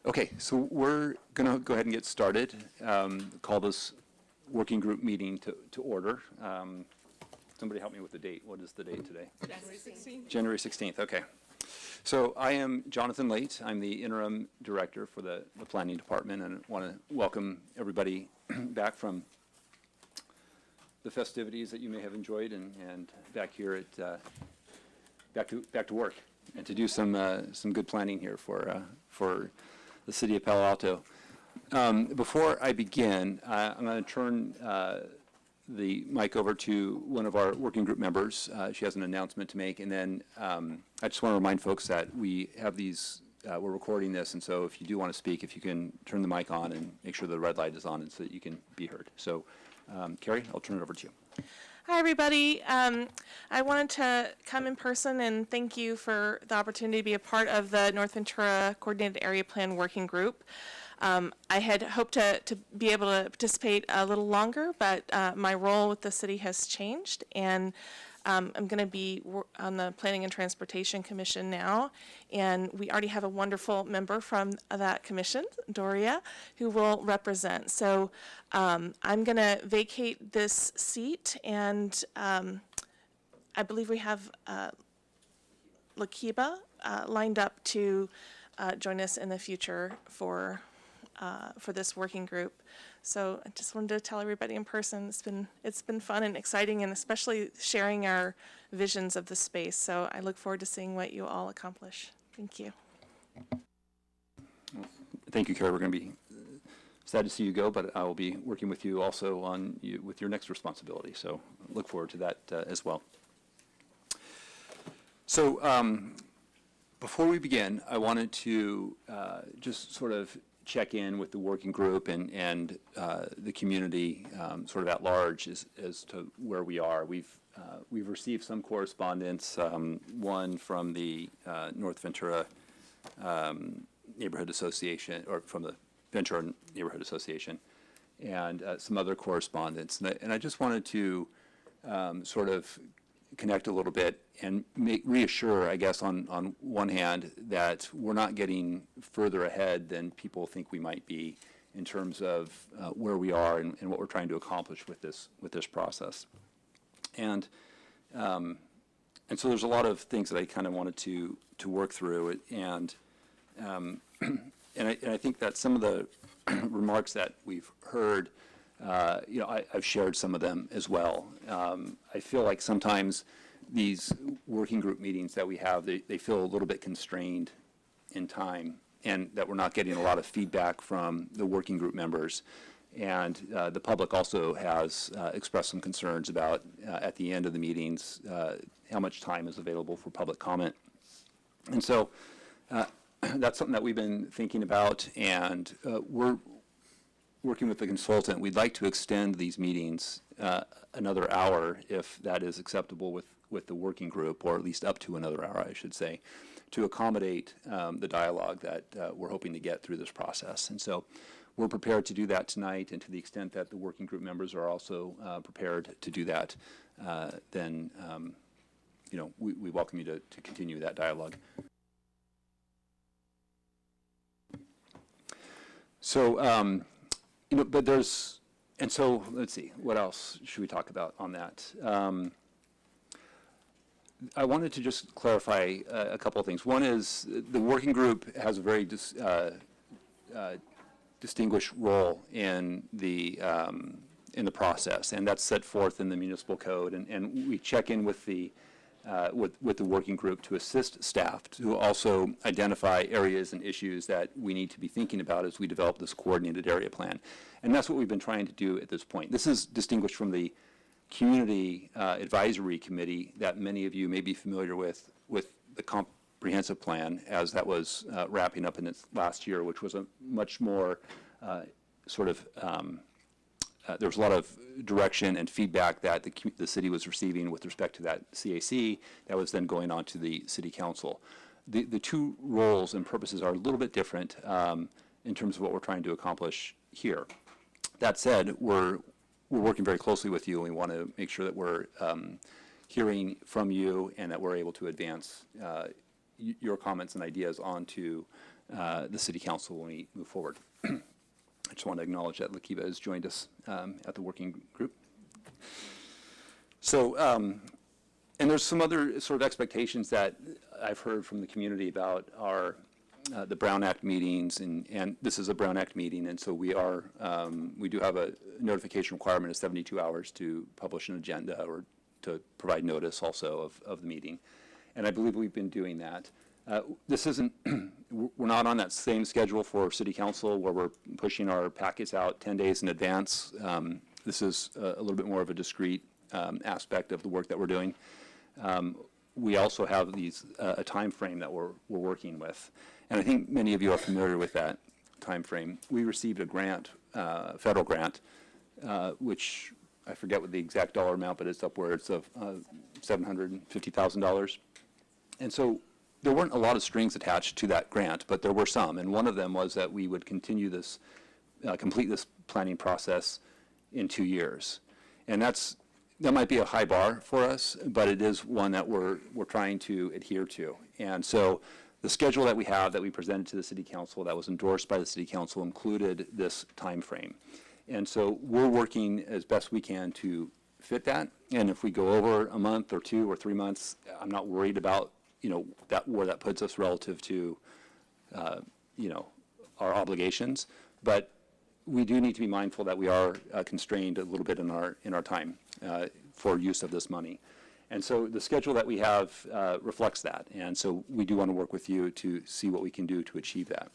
Okay, so we're going to go ahead and get started. Call this working group meeting to order. Somebody help me with the date. What is the date today? January 16th. January 16th, okay. So I am Jonathan Late. I'm the interim director for the planning department, and I want to welcome everybody back from the festivities that you may have enjoyed and back here at back to work and to do some good planning here for the city of Palo Alto. Before I begin, I'm going to turn the mic over to one of our working group members. She has an announcement to make, and then I just want to remind folks that we have these, we're recording this, and so if you do want to speak, if you can turn the mic on and make sure the red light is on and so that you can be heard. So, Carrie, I'll turn it over to you. Hi, everybody. I wanted to come in person and thank you for the opportunity to be a part of the North Ventura Coordinated Area Plan Working Group. I had hoped to be able to participate a little longer, but my role with the city has changed, and I'm going to be on the Planning and Transportation Commission now, and we already have a wonderful member from that commission, Doria, who will represent. So I'm going to vacate this seat, and I believe we have Lakiba lined up to join us in the future for this working group. So I just wanted to tell everybody in person, it's been fun and exciting, and especially sharing our visions of the space. So I look forward to seeing what you all accomplish. Thank you. Thank you, Carrie. We're going to be sad to see you go, but I will be working with you also with your next responsibility. So look forward to that as well. So before we begin, I wanted to just sort of check in with the working group and the community sort of at large as to where we are. We've received some correspondence, one from the North Ventura Neighborhood Association, or from the Ventura Neighborhood Association, and some other correspondence. And I just wanted to sort of connect a little bit and reassure, I guess, on one hand, that we're not getting further ahead than people think we might be in terms of where we are and what we're trying to accomplish with this process. And so there's a lot of things that I kind of wanted to work through, and I think that some of the remarks that we've heard, I've shared some of them as well. I feel like sometimes these working group meetings that we have, they feel a little bit constrained in time, and that we're not getting a lot of feedback from the working group members. And the public also has expressed some concerns about, at the end of the meetings, how much time is available for public comment. And so that's something that we've been thinking about, and we're working with the consultant. We'd like to extend these meetings another hour, if that is acceptable with the working group, or at least up to another hour, I should say, to accommodate the dialogue that we're hoping to get through this process. And so we're prepared to do that tonight, and to the extent that the working group members are also prepared to do that, then we welcome you to continue that dialogue. So, but there's, and so let's see, what else should we talk about on that? I wanted to just clarify a couple of things. One is the working group has a very distinguished role in the process, and that's set forth in the municipal code. And we check in with the working group to assist staff to also identify areas and issues that we need to be thinking about as we develop this coordinated area plan. And that's what we've been trying to do at this point. This is distinguished from the Community Advisory Committee that many of you may be familiar with the comprehensive plan, as that was wrapping up in its last year, which was a much more there was a lot of direction and feedback that the city was receiving with respect to that CAC that was then going on to the city council. The two roles and purposes are a little bit different in terms of what we're trying to accomplish here. That said, we're working very closely with you, and we want to make sure that we're hearing from you and that we're able to advance your comments and ideas onto the city council when we move forward. I just want to acknowledge that Lakiba has joined us at the working group. So, and there's some other sort of expectations that I've heard from the community about our the Brown Act meetings, and this is a Brown Act meeting, and so we do have a notification requirement of 72 hours to publish an agenda or to provide notice also of the meeting, and I believe we've been doing that. This isn't, we're not on that same schedule for city council where we're pushing our packets out 10 days in advance. This is a little bit more of a discrete aspect of the work that we're doing. We also have a time frame that we're working with. And I think many of you are familiar with that time frame. We received a grant, federal grant, which I forget what the exact dollar amount, but it's upwards of $750,000. And so there weren't a lot of strings attached to that grant, but there were some. And one of them was that we would continue this, complete this planning process in 2 years. And that might be a high bar for us, but it is one that we're trying to adhere to. And so the schedule that we have that we presented to the city council that was endorsed by the city council included this time frame. And so we're working as best we can to fit that. And if we go over a month or 2 or 3 months, I'm not worried about where that puts us relative to, our obligations. But we do need to be mindful that we are constrained a little bit in our time for use of this money. And so the schedule that we have reflects that. And so we do want to work with you to see what we can do to achieve that.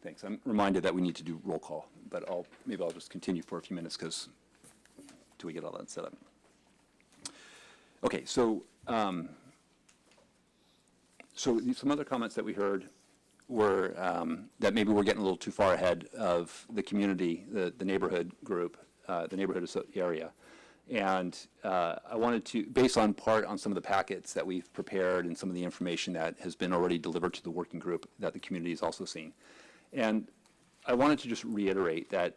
Thanks. I'm reminded that we need to do roll call, but maybe I'll just continue for a few minutes till we get all that set up. Okay, so some other comments that we heard were that maybe we're getting a little too far ahead of the community, the neighborhood group, the neighborhood area. And I wanted to, based on some of the packets that we've prepared and some of the information that has been already delivered to the working group that the community has also seen. And I wanted to just reiterate that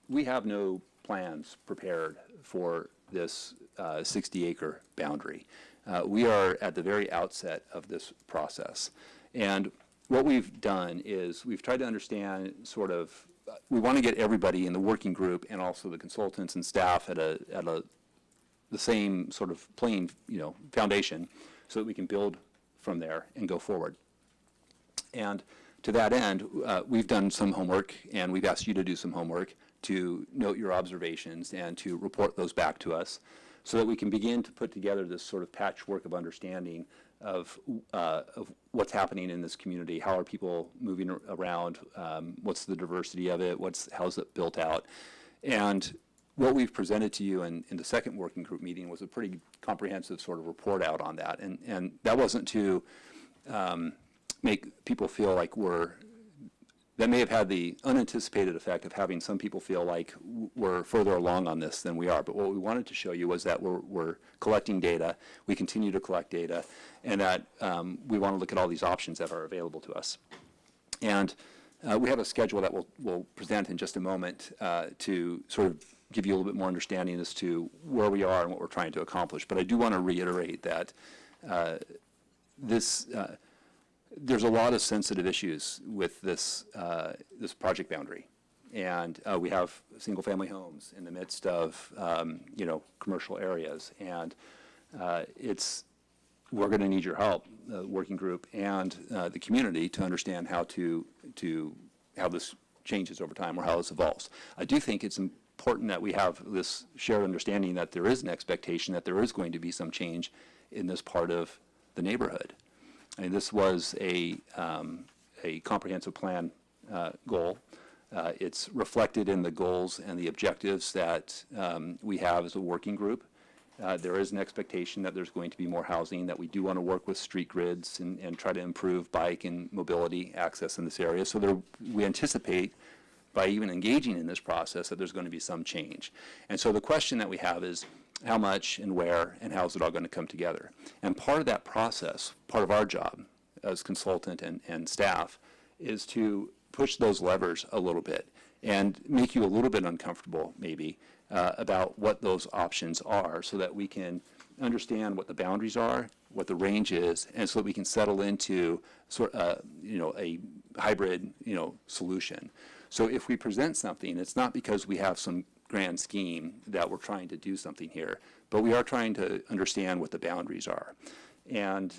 we have no plans prepared for this 60-acre boundary. We are at the very outset of this process. And what we've done is we've tried to understand we want to get everybody in the working group and also the consultants and staff at the same sort of playing, foundation so that we can build from there and go forward. And to that end, we've done some homework, and we've asked you to do some homework to note your observations and to report those back to us so that we can begin to put together this sort of patchwork of understanding of what's happening in this community. How are people moving around? What's the diversity of it? How's it built out? And what we've presented to you in the second working group meeting was a pretty comprehensive sort of report out on that. And that wasn't to make people feel like that may have had the unanticipated effect of having some people feel like we're further along on this than we are. But what we wanted to show you was that we're collecting data, we continue to collect data, and that we want to look at all these options that are available to us. And we have a schedule that we'll present in just a moment to sort of give you a little bit more understanding as to where we are and what we're trying to accomplish. But I do want to reiterate that there's a lot of sensitive issues with this project boundary, and we have single-family homes in the midst of commercial areas, and we're going to need your help, the working group and the community, to understand how this changes over time or how this evolves. I do think it's important that we have this shared understanding that there is an expectation that there is going to be some change in this part of the neighborhood. I mean, this was a comprehensive plan goal. It's reflected in the goals and the objectives that we have as a working group. There is an expectation that there's going to be more housing, that we do want to work with street grids and try to improve bike and mobility access in this area. So we anticipate, by even engaging in this process, that there's going to be some change. And so the question that we have is, how much and where and how is it all going to come together? And part of that process, part of our job as consultant and staff, is to push those levers a little bit and make you a little bit uncomfortable, maybe, about what those options are, so that we can understand what the boundaries are, what the range is, and so that we can settle into a hybrid, solution. So if we present something, it's not because we have some grand scheme that we're trying to do something here, but we are trying to understand what the boundaries are. And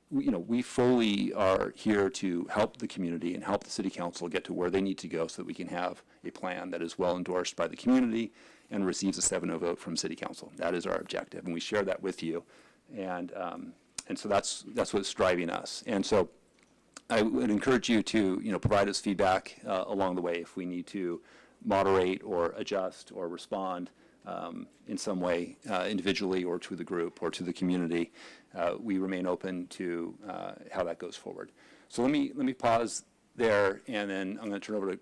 we fully are here to help the community and help the city council get to where they need to go, so that we can have a plan that is well endorsed by the community and receives a 7-0 vote from city council. That is our objective, and we share that with you. And so that's what's driving us. And so I would encourage you to provide us feedback along the way if we need to moderate or adjust or respond in some way, individually or to the group or to the community. We remain open to how that goes forward. So let me pause there, and then I'm going to turn over to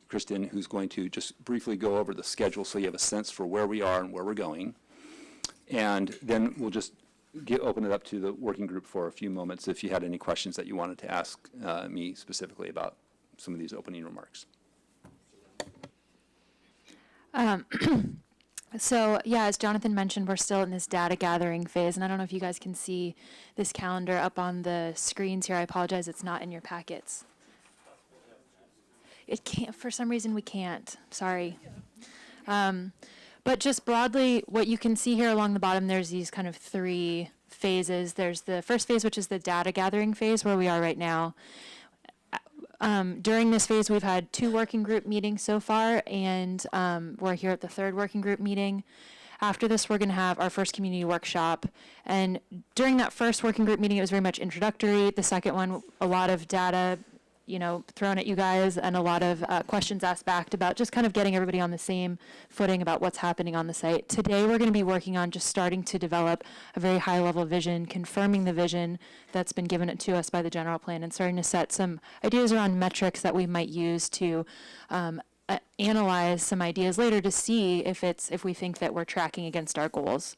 Kristen, who's going to just briefly go over the schedule so you have a sense for where we are and where we're going. And then we'll just open it up to the working group for a few moments if you had any questions that you wanted to ask me specifically about some of these opening remarks. So yeah, as Jonathan mentioned, we're still in this data gathering phase, and I don't know if you guys can see this calendar up on the screens here. I apologize, it's not in your packets. It can't, for some reason we can't, sorry. But just broadly, what you can see here along the bottom, there's these kind of 3 phases. There's the first phase, which is the data gathering phase, where we are right now. During this phase, we've had 2 working group meetings so far, and we're here at the 3rd working group meeting. After this, we're going to have our first community workshop. And during that first working group meeting, it was very much introductory. The second one, a lot of data, thrown at you guys, and a lot of questions asked back about just kind of getting everybody on the same footing about what's happening on the site. Today, we're going to be working on just starting to develop a very high-level vision, confirming the vision that's been given to us by the general plan, and starting to set some ideas around metrics that we might use to analyze some ideas later to see if we think that we're tracking against our goals.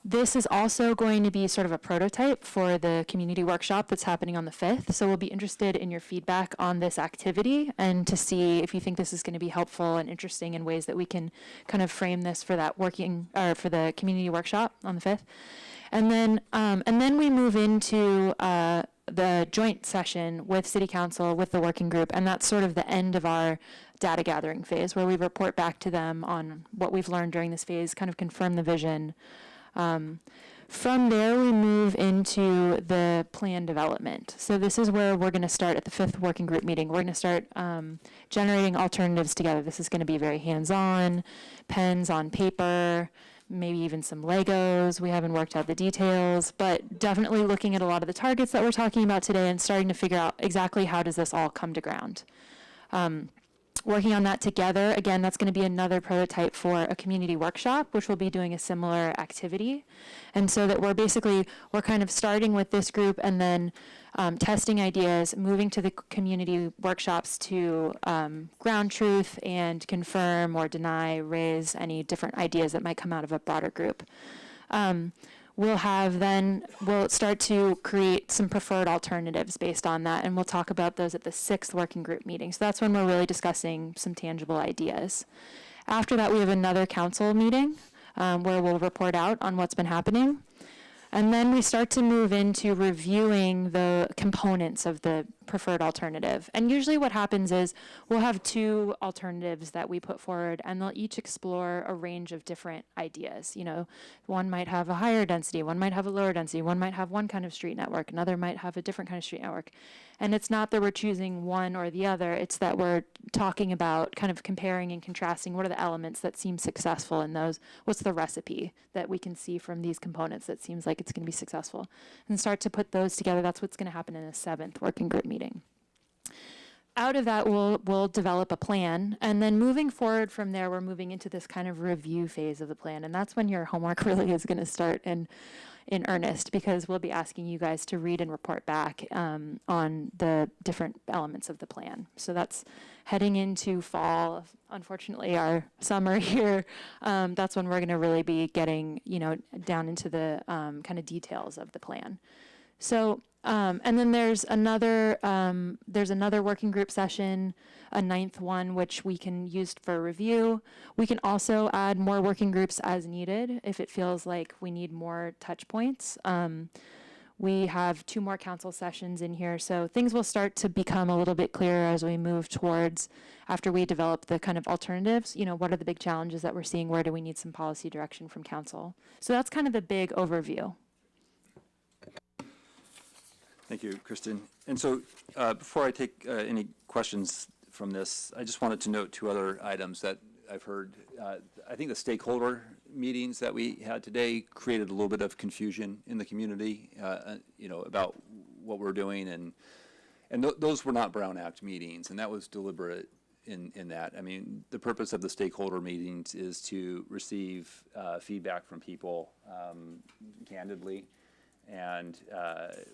This is also going to be sort of a prototype for the community workshop that's happening on the 5th. So we'll be interested in your feedback on this activity and to see if you think this is going to be helpful and interesting in ways that we can kind of frame this for that for the community workshop on the 5th. And then we move into the joint session with City Council, with the working group, and that's sort of the end of our data gathering phase, where we report back to them on what we've learned during this phase, kind of confirm the vision. From there, we move into the plan development. So this is where we're going to start at the 5th working group meeting. We're going to start generating alternatives together. This is going to be very hands-on, pens on paper, maybe even some Legos. We haven't worked out the details, but definitely looking at a lot of the targets that we're talking about today and starting to figure out exactly how does this all come to ground. Working on that together, again, that's going to be another prototype for a community workshop, which will be doing a similar activity. And so that we're kind of starting with this group and then testing ideas, moving to the community workshops to ground truth and confirm or deny, raise any different ideas that might come out of a broader group. We'll start to create some preferred alternatives based on that, and we'll talk about those at the 6th working group meeting. So that's when we're really discussing some tangible ideas. After that, we have another council meeting where we'll report out on what's been happening. And then we start to move into reviewing the components of the preferred alternative. And usually what happens is we'll have 2 alternatives that we put forward, and they'll each explore a range of different ideas. One might have a higher density, one might have a lower density, one might have one kind of street network, another might have a different kind of street network. And it's not that we're choosing one or the other, it's that we're talking about kind of comparing and contrasting what are the elements that seem successful in those, what's the recipe that we can see from these components that seems like it's going to be successful, and start to put those together. That's what's going to happen in the 7th working group meeting. out of that, we'll develop a plan, and then moving forward from there, we're moving into this kind of review phase of the plan, and that's when your homework really is going to start in earnest, because we'll be asking you guys to read and report back on the different elements of the plan. So that's heading into fall. Unfortunately, our summer here, that's when we're going to really be getting, down into the kind of details of the plan. So, and then there's another working group session, a 9th one, which we can use for review. We can also add more working groups as needed if it feels like we need more touch points. We have 2 more council sessions in here, so things will start to become a little bit clearer as we move towards, after we develop the kind of alternatives, what are the big challenges that we're seeing, where do we need some policy direction from council. So that's kind of the big overview. Thank you, Kristen. And so before I take any questions from this, I just wanted to note 2 other items that I've heard. I think the stakeholder meetings that we had today created a little bit of confusion in the community, about what we're doing, and those were not Brown Act meetings, and that was deliberate in that. I mean, the purpose of the stakeholder meetings is to receive feedback from people candidly, and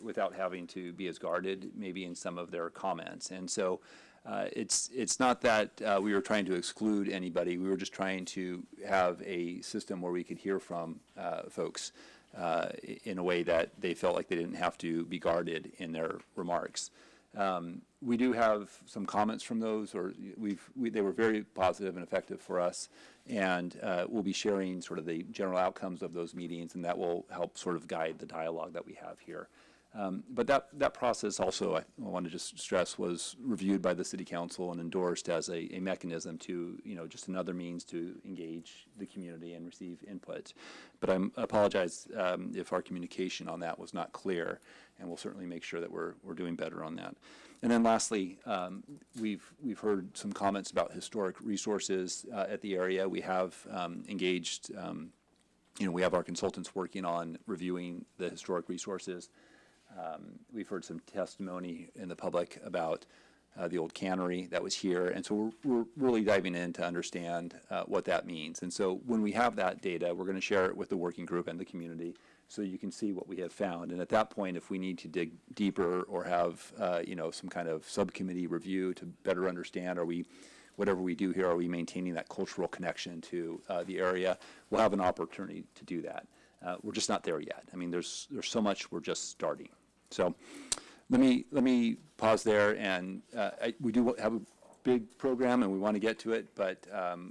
without having to be as guarded maybe in some of their comments. And so it's not that we were trying to exclude anybody. We were just trying to have a system where we could hear from folks in a way that they felt like they didn't have to be guarded in their remarks. We do have some comments from those, or they were very positive and effective for us, and we'll be sharing sort of the general outcomes of those meetings, and that will help sort of guide the dialogue that we have here. But that process also, I want to just stress, was reviewed by the City Council and endorsed as a mechanism to, just another means to engage the community and receive input. But I apologize if our communication on that was not clear, and we'll certainly make sure that we're doing better on that. And then lastly, we've heard some comments about historic resources at the area. We have engaged, we have our consultants working on reviewing the historic resources. We've heard some testimony in the public about the old cannery that was here, and so we're really diving in to understand what that means. And so when we have that data, we're going to share it with the working group and the community so you can see what we have found. And at that point, if we need to dig deeper or have some kind of subcommittee review to better understand, whatever we do here, are we maintaining that cultural connection to the area, we'll have an opportunity to do that. We're just not there yet. I mean, there's so much, we're just starting. So let me pause there, and we do have a big program, and we want to get to it, but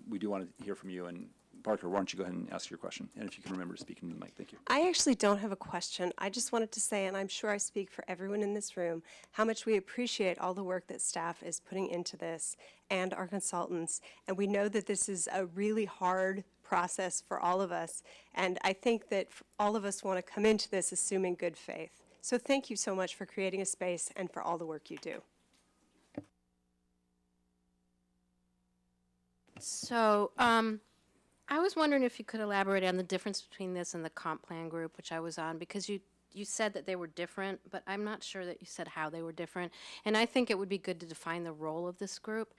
we do want to hear from you. And Parker, why don't you go ahead and ask your question, and if you can remember to speak into the mic. Thank you. I actually don't have a question. I just wanted to say, and I'm sure I speak for everyone in this room, how much we appreciate all the work that staff is putting into this and our consultants. And we know that this is a really hard process for all of us. And I think that all of us want to come into this assuming good faith. So thank you so much for creating a space and for all the work you do. So I was wondering if you could elaborate on the difference between this and the comp plan group, which I was on, because you said that they were different, but I'm not sure that you said how they were different. And I think it would be good to define the role of this group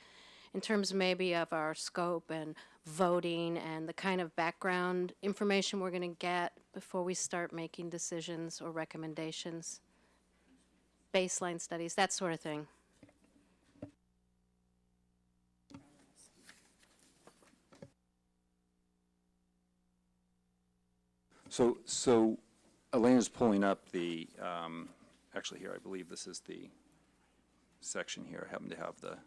in terms maybe of our scope and voting and the kind of background information we're going to get before we start making decisions or recommendations, baseline studies, that sort of thing. So Elena's pulling up the, actually here, I believe this is the section here. I happen to have the.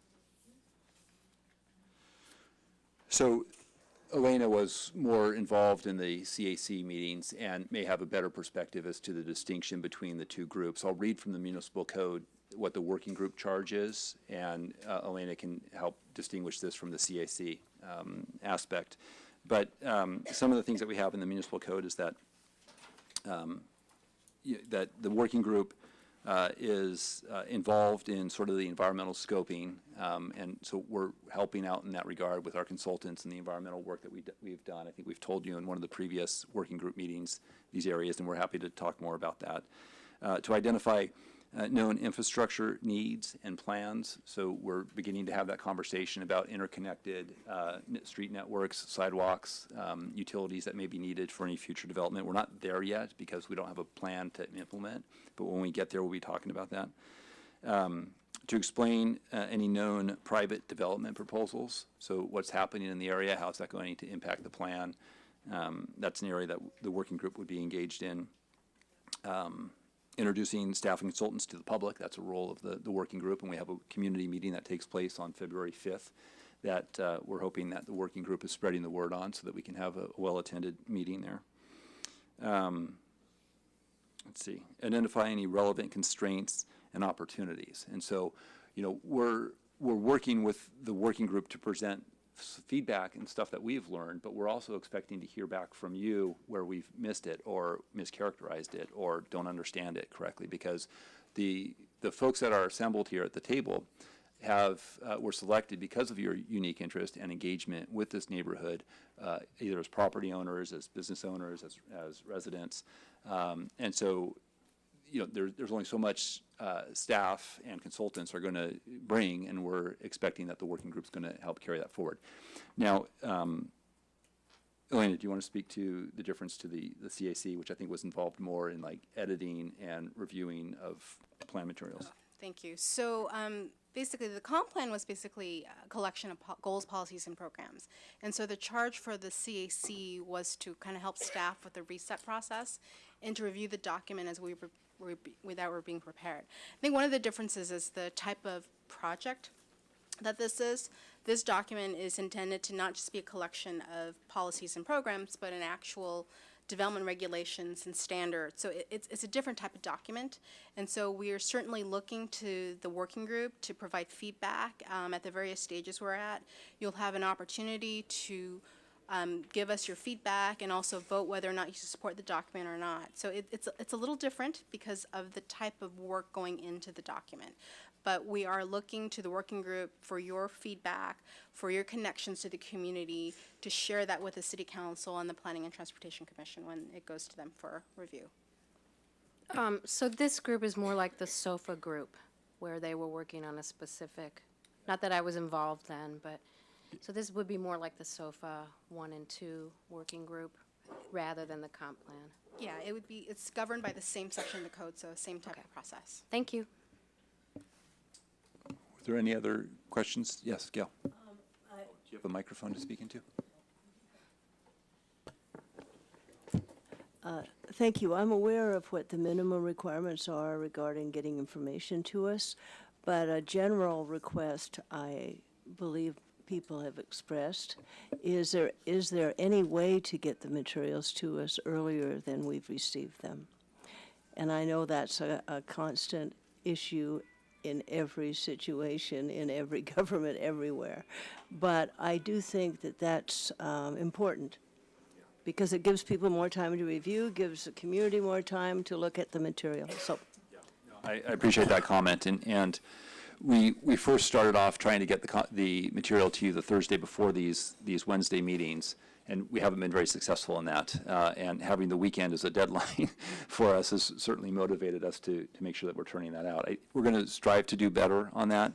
So Elena was more involved in the CAC meetings and may have a better perspective as to the distinction between the 2 groups. I'll read from the municipal code what the working group charge is, and Elena can help distinguish this from the CAC aspect. But some of the things that we have in the municipal code is that that the working group is involved in sort of the environmental scoping, and so we're helping out in that regard with our consultants and the environmental work that we've done. I think we've told you in one of the previous working group meetings these areas, and we're happy to talk more about that. To identify known infrastructure needs and plans. So we're beginning to have that conversation about interconnected street networks, sidewalks, utilities that may be needed for any future development. We're not there yet because we don't have a plan to implement, but when we get there, we'll be talking about that. To explain any known private development proposals. So what's happening in the area, how is that going to impact the plan? That's an area that the working group would be engaged in. Introducing staff and consultants to the public, that's a role of the working group, and we have a community meeting that takes place on February 5th that we're hoping that the working group is spreading the word on so that we can have a well-attended meeting there. Let's see, identify any relevant constraints and opportunities. And so, we're working with the working group to present feedback and stuff that we've learned, but we're also expecting to hear back from you where we've missed it or mischaracterized it or don't understand it correctly, because the folks that are assembled here at the table were selected because of your unique interest and engagement with this neighborhood, either as property owners, as business owners, as residents. And so, there's only so much staff and consultants are going to bring, and we're expecting that the working group's going to help carry that forward. Now, Elena, do you want to speak to the difference to the CAC, which I think was involved more in like editing and reviewing of plan materials? Thank you. So basically, the comp plan was basically a collection of goals, policies, and programs. And so the charge for the CAC was to kind of help staff with the reset process and to review the document as that were being prepared. I think one of the differences is the type of project that this is. This document is intended to not just be a collection of policies and programs, but an actual development regulations and standards. So it's a different type of document. And so we are certainly looking to the working group to provide feedback at the various stages we're at. You'll have an opportunity to give us your feedback and also vote whether or not you support the document or not. So it's a little different because of the type of work going into the document. But we are looking to the working group for your feedback, for your connections to the community, to share that with the City Council and the Planning and Transportation Commission when it goes to them for review. So this group is more like the SOFA group, where they were working on a specific, not that I was involved then, but, so this would be more like the SOFA 1 and 2 working group, rather than the comp plan. Yeah, it's governed by the same section of the code, so same type of process. Thank you. Are there any other questions? Yes, Gail. Do you have a microphone to speak into? Thank you. I'm aware of what the minimum requirements are regarding getting information to us, but a general request I believe people have expressed is there any way to get the materials to us earlier than we've received them? And I know that's a constant issue in every situation, in every government, everywhere. But I do think that that's important because it gives people more time to review, gives the community more time to look at the material. So, I appreciate that comment, and we first started off trying to get the material to you the Thursday before these Wednesday meetings, and we haven't been very successful in that. And having the weekend as a deadline for us has certainly motivated us to make sure that we're turning that out. We're going to strive to do better on that,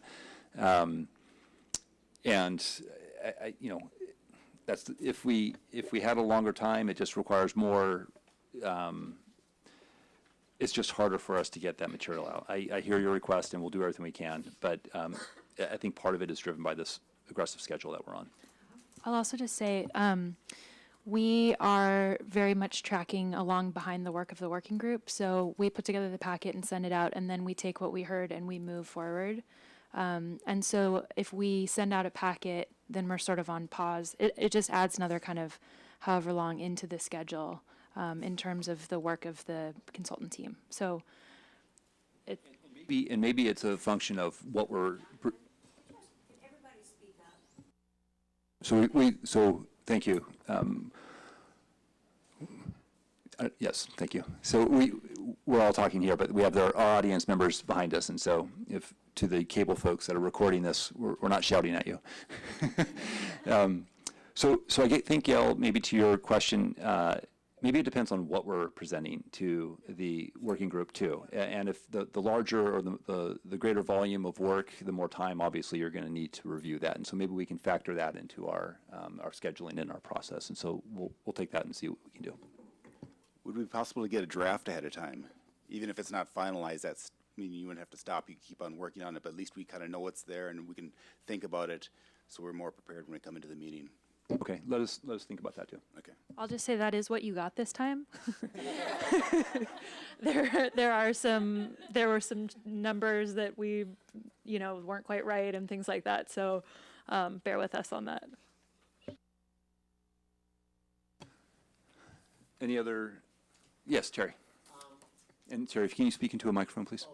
and that's if we had a longer time, it just requires more. It's just harder for us to get that material out. I hear your request, and we'll do everything we can, but I think part of it is driven by this aggressive schedule that we're on. I'll also just say, we are very much tracking along behind the work of the working group. So we put together the packet and send it out, and then we take what we heard and we move forward. And so if we send out a packet, then we're sort of on pause. It just adds another kind of however long into the schedule in terms of the work of the consultant team. So maybe it's a function of what we're. So thank you. Yes, thank you. So we're all talking here, but we have our audience members behind us, and so if to the cable folks that are recording this, we're not shouting at you. So I think, Gail, maybe to your question, Maybe it depends on what we're presenting to the working group too. And if the larger or the greater volume of work, the more time obviously you're going to need to review that. And so maybe we can factor that into our scheduling and our process. And so we'll take that and see what we can do. Would it be possible to get a draft ahead of time? Even if it's not finalized, I mean, you wouldn't have to stop, you can keep on working on it, but at least we kind of know what's there and we can think about it so we're more prepared when we come into the meeting. Okay, let us think about that too. Okay. I'll just say that is what you got this time. There were some numbers that we, weren't quite right and things like that. So bear with us on that. Any other? Yes, Terry. And Terry, can you speak into a microphone, please?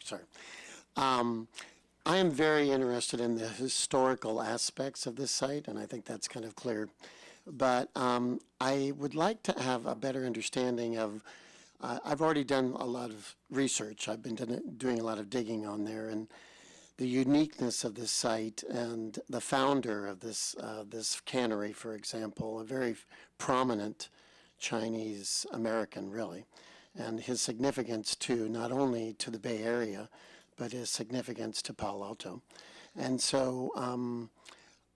Sorry. I am very interested in the historical aspects of this site, and I think that's kind of clear. But I would like to have a better understanding of, I've already done a lot of research. I've been doing a lot of digging on there, and the uniqueness of this site and the founder of this cannery, for example, a very prominent Chinese American, really, and his significance to not only to the Bay Area, but his significance to Palo Alto. And so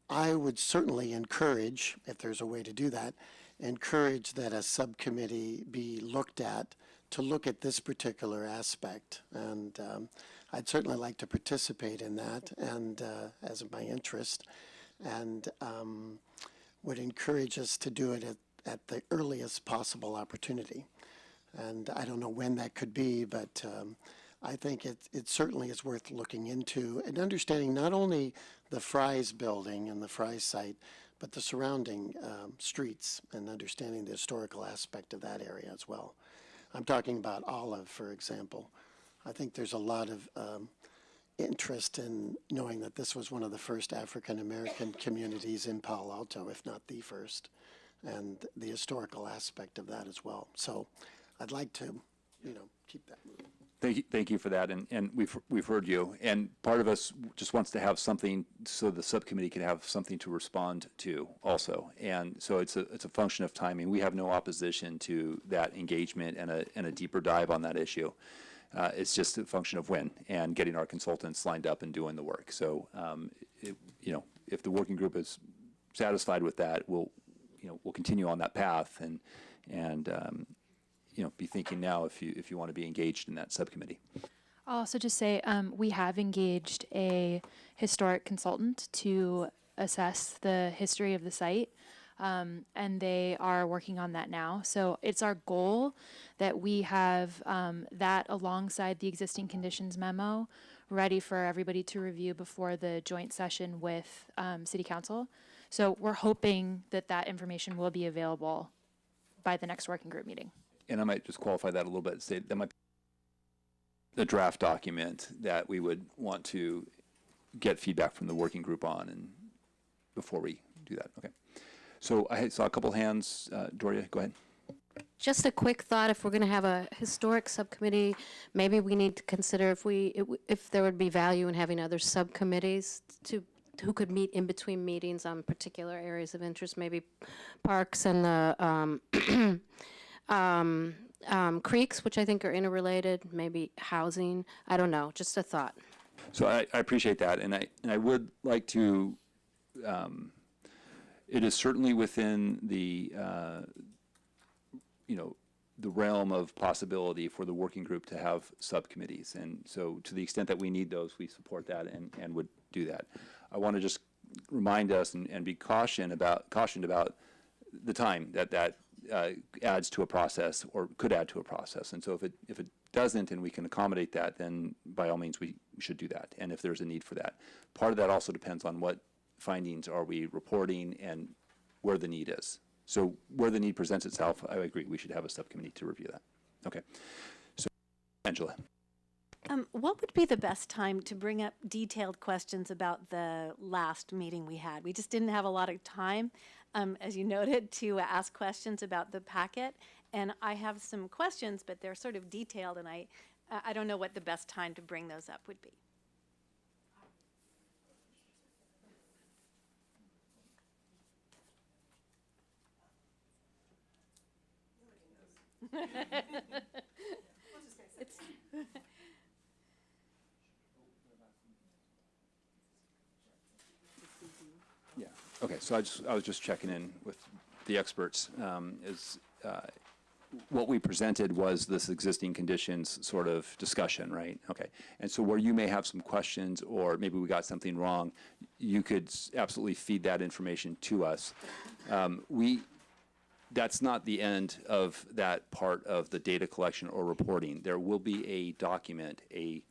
I would certainly encourage, if there's a way to do that, encourage that a subcommittee be looked at to look at this particular aspect. And I'd certainly like to participate in that, and as my interest, and would encourage us to do it at the earliest possible opportunity. And I don't know when that could be, but I think it certainly is worth looking into and understanding not only the Fry's building and the Fry's site, but the surrounding streets and understanding the historical aspect of that area as well. I'm talking about Olive, for example. I think there's a lot of interest in knowing that this was one of the first African-American communities in Palo Alto, if not the first, and the historical aspect of that as well. So I'd like to, keep that moving. Thank you for that, and we've heard you. And part of us just wants to have something so the subcommittee can have something to respond to also. And so it's a function of timing. We have no opposition to that engagement and a deeper dive on that issue. It's just a function of when and getting our consultants lined up and doing the work. So if the working group is satisfied with that, we'll continue on that path and be thinking now if you want to be engaged in that subcommittee. I'll also just say we have engaged a historic consultant to assess the history of the site, and they are working on that now. So it's our goal that we have that alongside the existing conditions memo ready for everybody to review before the joint session with City Council. So we're hoping that information will be available by the next working group meeting. And I might just qualify that a little bit, say that might be the draft document that we would want to get feedback from the working group on and before we do that. Okay. So I saw a couple hands. Doria, go ahead. Just a quick thought, if we're going to have a historic subcommittee, maybe we need to consider if there would be value in having other subcommittees who could meet in between meetings on particular areas of interest, maybe parks and the creeks, which I think are interrelated, maybe housing. I don't know, just a thought. So I appreciate that, and I would like to. It is certainly within the the realm of possibility for the working group to have subcommittees, and so to the extent that we need those, we support that and would do that. I want to just remind us and be cautioned about the time that adds to a process or could add to a process. And so if it doesn't and we can accommodate that, then by all means we should do that. And if there's a need for that. Part of that also depends on what findings are we reporting and where the need is. So where the need presents itself, I agree, we should have a subcommittee to review that. Okay. So Angela. What would be the best time to bring up detailed questions about the last meeting we had? We just didn't have a lot of time, as you noted, to ask questions about the packet. And I have some questions, but they're sort of detailed, and I don't know what the best time to bring those up would be. It's, Yeah, okay, so I was just checking in with the experts. What we presented was this existing conditions sort of discussion, right? Okay, and so where you may have some questions, or maybe we got something wrong, you could absolutely feed that information to us. That's not the end of that part of the data collection or reporting. There will be a document, an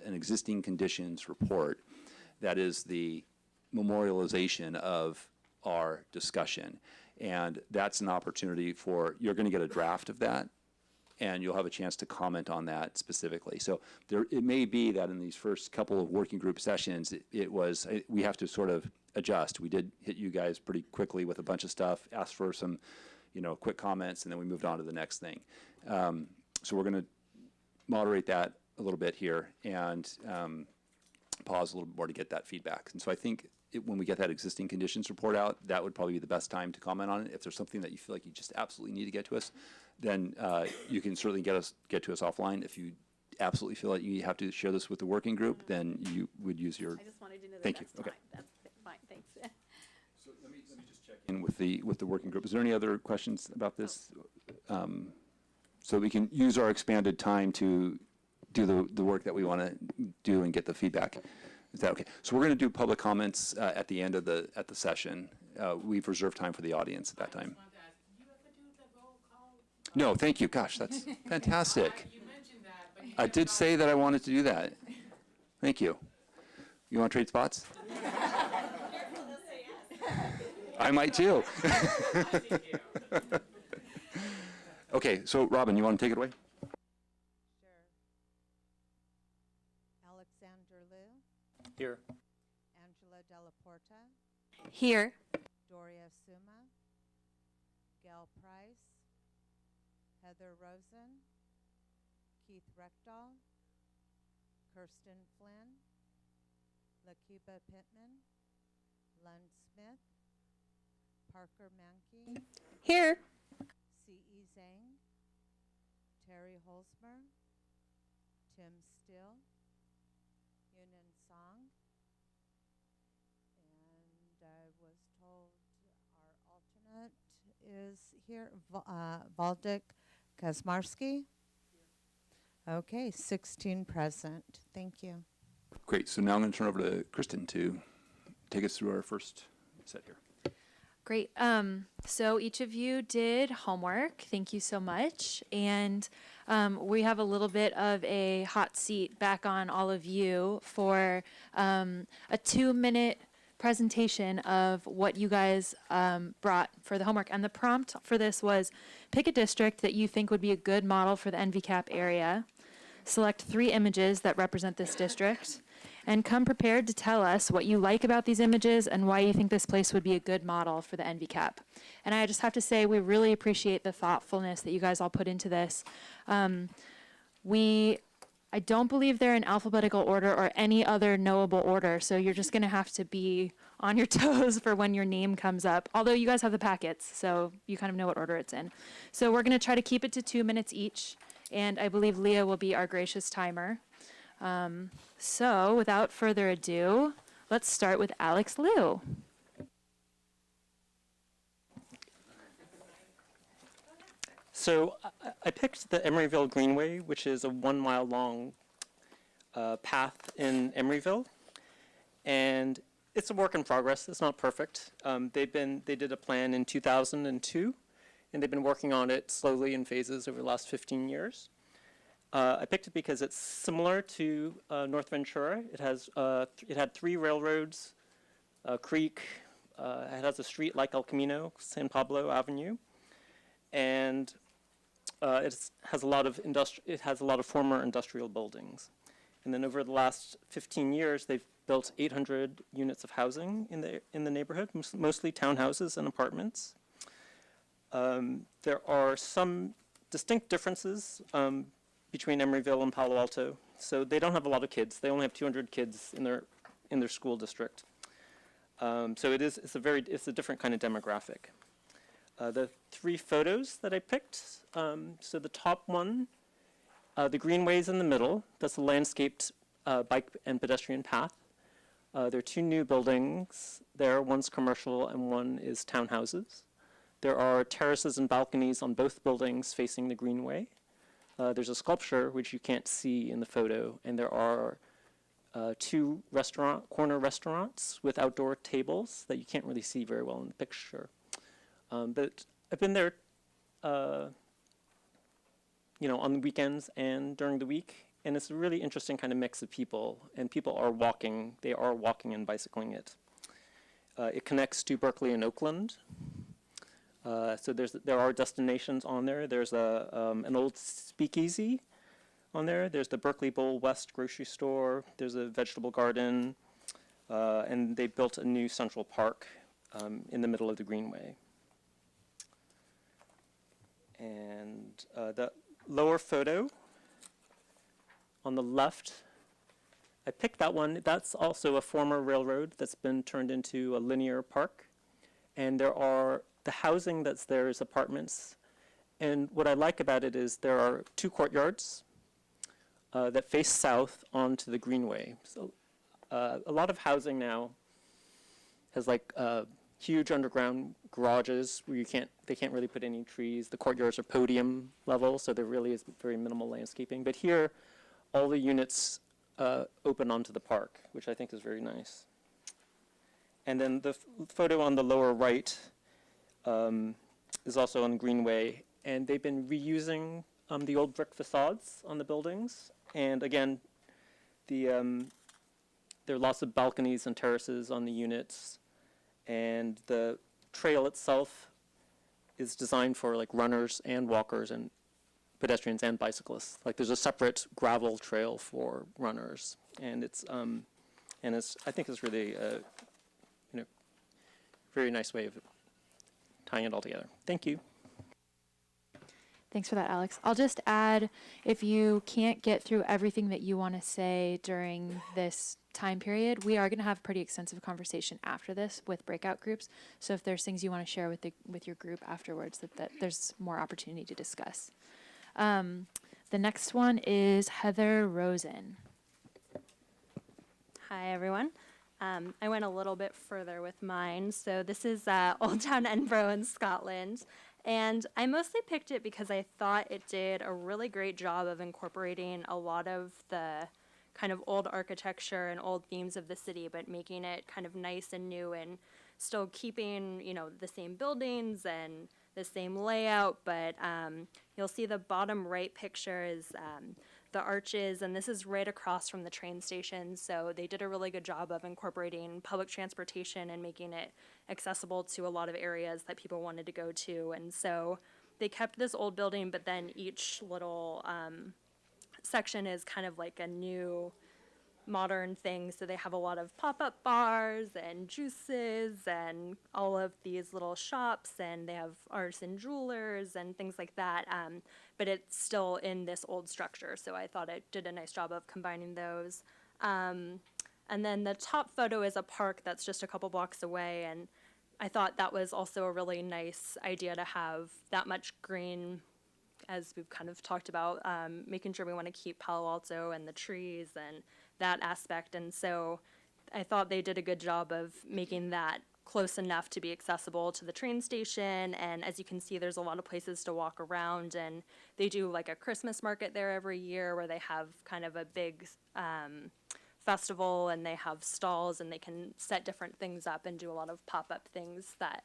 existing conditions report that is the memorialization of our discussion. And that's an opportunity for, you're going to get a draft of that, and you'll have a chance to comment on that specifically. So it may be that in these first couple of working group sessions, we have to sort of adjust. We did hit you guys pretty quickly with a bunch of stuff, asked for some, quick comments, and then we moved on to the next thing. So we're going to moderate that a little bit here and pause a little bit more to get that feedback. And so I think when we get that existing conditions report out, that would probably be the best time to comment on it. If there's something that you feel like you just absolutely need to get to us, then you can certainly get to us offline. If you absolutely feel like you have to share this with the working group, then you would use your. I just wanted to know that Thank you. that's Okay. fine. That's fine, thanks. So let me just check in with the working group. Is there any other questions about this? So we can use our expanded time to do the work that we want to do and get the feedback. Is that okay? So we're going to do public comments at the end of the session. We've reserved time for the audience at that time. No, thank you. Gosh, that's fantastic. I did say that I wanted to do that. Thank you. You want to trade spots? I might too. Okay, so Robin, you want to take it away? Sure. Alexander Liu, Here. Angela Della Porta, Here. Doria Suma, Gail Price, Heather Rosen, Keith Reckdahl, Kirsten Flynn, Lakiba Pittman, Len Smith, Parker Mankey, Here. C.E. Zhang, Terry Holzmer, Tim Still, Yunan Song, and I was told our alternate is here, Valdik Kazmarski. Okay, 16 present. Thank you. Great. So now I'm going to turn over to Kristen to take us through our first set here. Great. So each of you did homework. Thank you so much. And we have a little bit of a hot seat back on all of you for a 2-minute presentation of what you guys brought for the homework. And the prompt for this was pick a district that you think would be a good model for the NVCAP area. Select 3 images that represent this district. And come prepared to tell us what you like about these images and why you think this place would be a good model for the NVCAP. And I just have to say, we really appreciate the thoughtfulness that you guys all put into this. I don't believe they're in alphabetical order or any other knowable order, so you're just going to have to be on your toes for when your name comes up. Although you guys have the packets, so you kind of know what order it's in. So we're going to try to keep it to 2 minutes each, and I believe Leah will be our gracious timer. So without further ado, let's start with Alex Liu. So I picked the Emeryville Greenway, which is a 1-mile long path in Emeryville. And it's a work in progress. It's not perfect. They did a plan in 2002, and they've been working on it slowly in phases over the last 15 years. I picked it because it's similar to North Ventura. It had 3 railroads, a creek. It has a street like El Camino, San Pablo Avenue, and it has a lot of former industrial buildings. And then over the last 15 years, they've built 800 units of housing in the neighborhood, mostly townhouses and apartments. There are some distinct differences between Emeryville and Palo Alto. So they don't have a lot of kids. They only have 200 kids in their school district. So it's a different kind of demographic. The 3 photos that I picked, so the top one, the greenway's in the middle. That's a landscaped bike and pedestrian path. There are 2 new buildings there. One's commercial and one is townhouses. There are terraces and balconies on both buildings facing the greenway. There's a sculpture, which you can't see in the photo, and there are 2 corner restaurants with outdoor tables that you can't really see very well in the picture. But I've been there, on the weekends and during the week, and it's a really interesting kind of mix of people, and people are walking. They are walking and bicycling it. It connects to Berkeley and Oakland. So there are destinations on there. There's an old speakeasy on there. There's the Berkeley Bowl West grocery store. There's a vegetable garden. And they built a new Central Park in the middle of the greenway. And the lower photo on the left, I picked that one. That's also a former railroad that's been turned into a linear park. And the housing that's there is apartments. And what I like about it is there are 2 courtyards that face south onto the greenway. So a lot of housing now has huge underground garages where they can't really put any trees. The courtyards are podium level, so there really is very minimal landscaping. But here, all the units open onto the park, which I think is very nice. And then the photo on the lower right is also on Greenway, and they've been reusing the old brick facades on the buildings. And again, there are lots of balconies and terraces on the units, and the trail itself is designed for runners and walkers and pedestrians and bicyclists. There's a separate gravel trail for runners, and I think it's really a very nice way of tying it all together. Thank you. Thanks for that, Alex. I'll just add, if you can't get through everything that you want to say during this time period, we are going to have pretty extensive conversation after this with breakout groups. So if there's things you want to share with your group afterwards, that there's more opportunity to discuss. The next one is Heather Rosen. Hi, everyone. I went a little bit further with mine. So this is Old Town Edinburgh in Scotland. And I mostly picked it because I thought it did a really great job of incorporating a lot of the kind of old architecture and old themes of the city, but making it kind of nice and new and still keeping, the same buildings and the same layout. But you'll see the bottom right picture is the arches, and this is right across from the train station. So they did a really good job of incorporating public transportation and making it accessible to a lot of areas that people wanted to go to. And so they kept this old building, but then each little section is kind of like a new modern thing. So they have a lot of pop-up bars and juices and all of these little shops, and they have artisan jewelers and things like that. But it's still in this old structure. So I thought it did a nice job of combining those. And then the top photo is a park that's just a couple blocks away, and I thought that was also a really nice idea to have that much green, as we've kind of talked about, making sure we want to keep Palo Alto and the trees and that aspect. And so I thought they did a good job of making that close enough to be accessible to the train station. And as you can see, there's a lot of places to walk around, and they do a Christmas market there every year where they have kind of a big festival, and they have stalls, and they can set different things up and do a lot of pop-up things that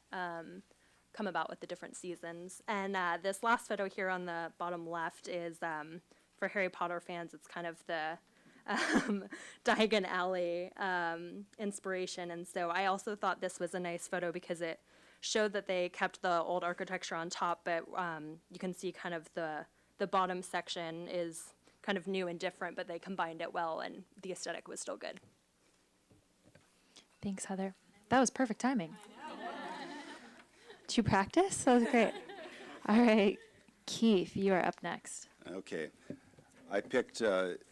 come about with the different seasons. And this last photo here on the bottom left is for Harry Potter fans. It's kind of the Diagon Alley inspiration. And so I also thought this was a nice photo because it showed that they kept the old architecture on top, but you can see kind of the bottom section is kind of new and different, but they combined it well, and the aesthetic was still good. Thanks, Heather. That was perfect timing. Did you practice? That was great. All right, Keith, you are up next. Okay. I picked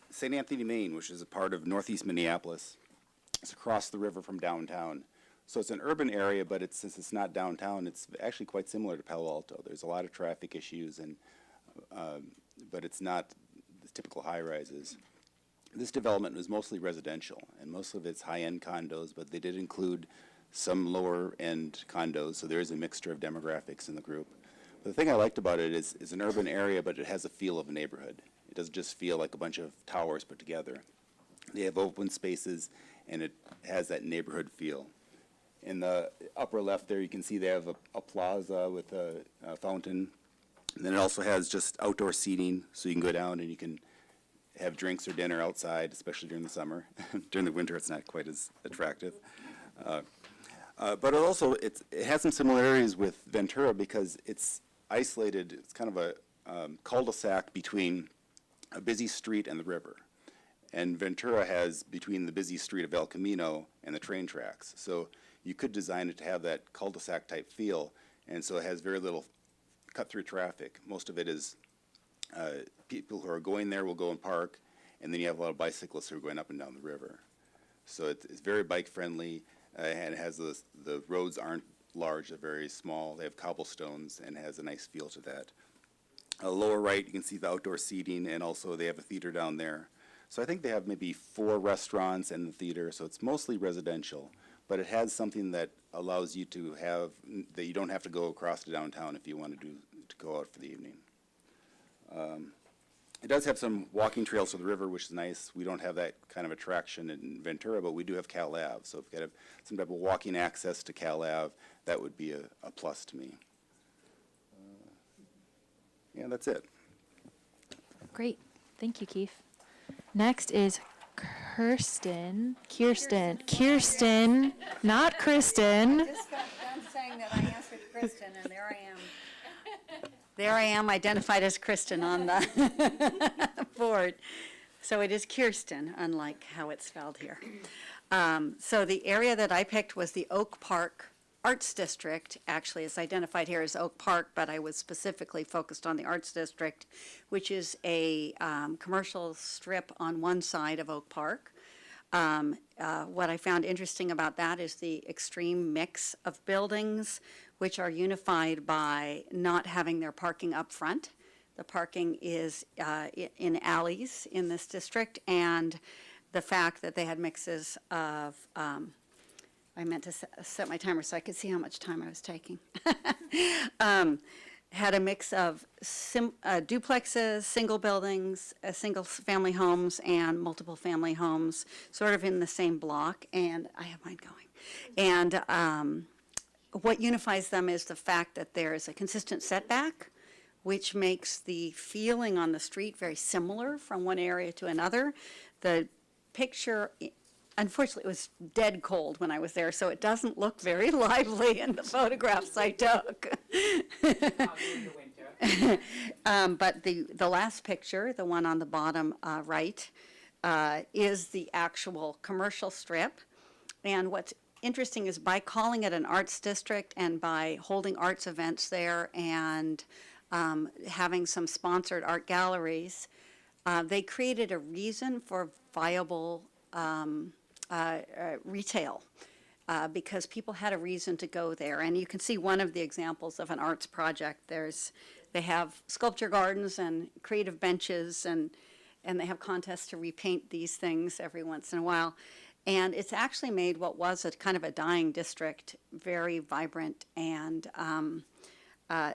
St. Anthony, Maine, which is a part of northeast Minneapolis. It's across the river from downtown. So it's an urban area, but since it's not downtown, it's actually quite similar to Palo Alto. There's a lot of traffic issues, but it's not the typical high-rises. This development was mostly residential, and most of it's high-end condos, but they did include some lower-end condos, so there is a mixture of demographics in the group. But the thing I liked about it is it's an urban area, but it has a feel of a neighborhood. It doesn't just feel like a bunch of towers put together. They have open spaces, and it has that neighborhood feel. In the upper left there, you can see they have a plaza with a fountain. And then it also has just outdoor seating, so you can go down and you can have drinks or dinner outside, especially during the summer. During the winter, it's not quite as attractive. But it has some similarities with Ventura because it's isolated. It's kind of a cul-de-sac between a busy street and the river. And Ventura has between the busy street of El Camino and the train tracks. So you could design it to have that cul-de-sac type feel, and so it has very little cut-through traffic. Most of it is people who are going there will go and park, and then you have a lot of bicyclists who are going up and down the river. So it's very bike-friendly, and it has the roads aren't large, they're very small. They have cobblestones, and it has a nice feel to that. Lower right, you can see the outdoor seating, and also they have a theater down there. So I think they have maybe 4 restaurants and the theater, so it's mostly residential. But it has something that allows you to have, that you don't have to go across to downtown if you want to go out for the evening. It does have some walking trails to the river, which is nice. We don't have that kind of attraction in Ventura, but we do have Cal Ave. So if you have some type of walking access to Cal Ave, that would be a plus to me. Yeah, that's it. Great. Thank you, Keith. Next is Kirsten, not Kristen. Just got done saying that I answered Kristen, and there I am. There I am, identified as Kristen on the board. So it is Kirsten, unlike how it's spelled here. So the area that I picked was the Oak Park Arts District. Actually, it's identified here as Oak Park, but I was specifically focused on the Arts District, which is a commercial strip on one side of Oak Park. What I found interesting about that is the extreme mix of buildings, which are unified by not having their parking up front. The parking is in alleys in this district, and the fact that they had mixes of I meant to set my timer so I could see how much time I was taking. Had a mix of duplexes, single buildings, single-family homes, and multiple-family homes, sort of in the same block, and I have mine going. And what unifies them is the fact that there is a consistent setback, which makes the feeling on the street very similar from one area to another. The picture, unfortunately, it was dead cold when I was there, so it doesn't look very lively in the photographs I took. But the last picture, the one on the bottom right, is the actual commercial strip. And what's interesting is by calling it an arts district and by holding arts events there and having some sponsored art galleries, they created a reason for viable retail because people had a reason to go there. And you can see one of the examples of an arts project. They have sculpture gardens and creative benches, and they have contests to repaint these things every once in a while. And it's actually made what was a kind of a dying district very vibrant and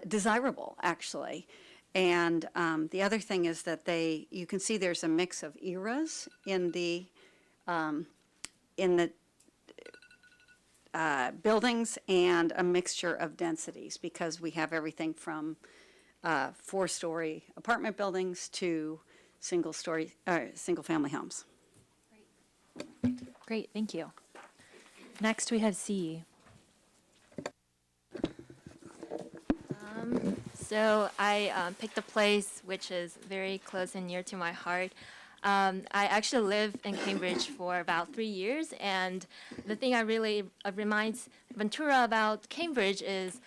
desirable, actually. And the other thing is that you can see there's a mix of eras in the buildings and a mixture of densities because we have everything from 4-story apartment buildings to single-family homes. Great, thank you. Next, we have C. So I picked a place which is very close and near to my heart. I actually lived in Cambridge for about 3 years, and the thing I really reminds Ventura about Cambridge is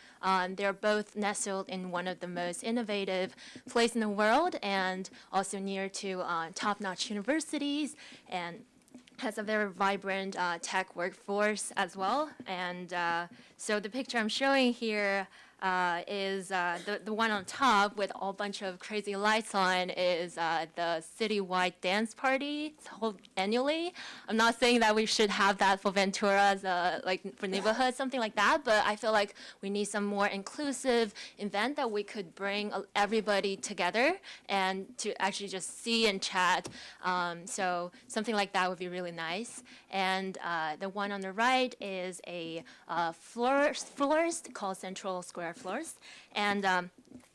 they're both nestled in one of the most innovative places in the world, and also near to top-notch universities and has a very vibrant tech workforce as well. And so the picture I'm showing here is the one on top with a bunch of crazy lights on is the citywide dance party. It's held annually. I'm not saying that we should have that for Ventura as like for neighborhoods, something like that, but I feel like we need some more inclusive event that we could bring everybody together and to actually just see and chat. So something like that would be really nice. And the one on the right is a florist called Central Square Florist. And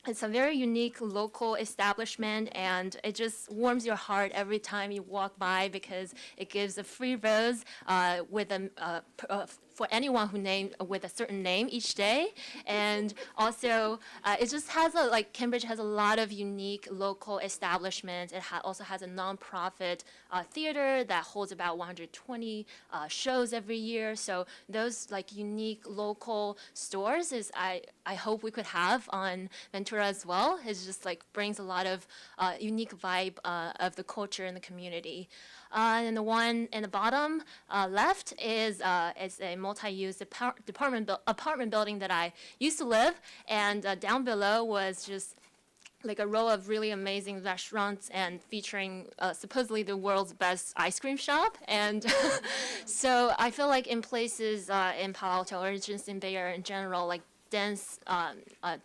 it's a very unique local establishment, and it just warms your heart every time you walk by because it gives a free rose with for anyone who named with a certain name each day. And also, it just has Cambridge has a lot of unique local establishments. It also has a nonprofit theater that holds about 120 shows every year. So those unique local stores is I hope we could have on Ventura as well. It just brings a lot of unique vibe of the culture in the community. And the one in the bottom left is a multi-use apartment building that I used to live, and down below was just a row of really amazing restaurants and featuring supposedly the world's best ice cream shop. And so I feel like in places in Palo Alto or just in Bay Area in general, dense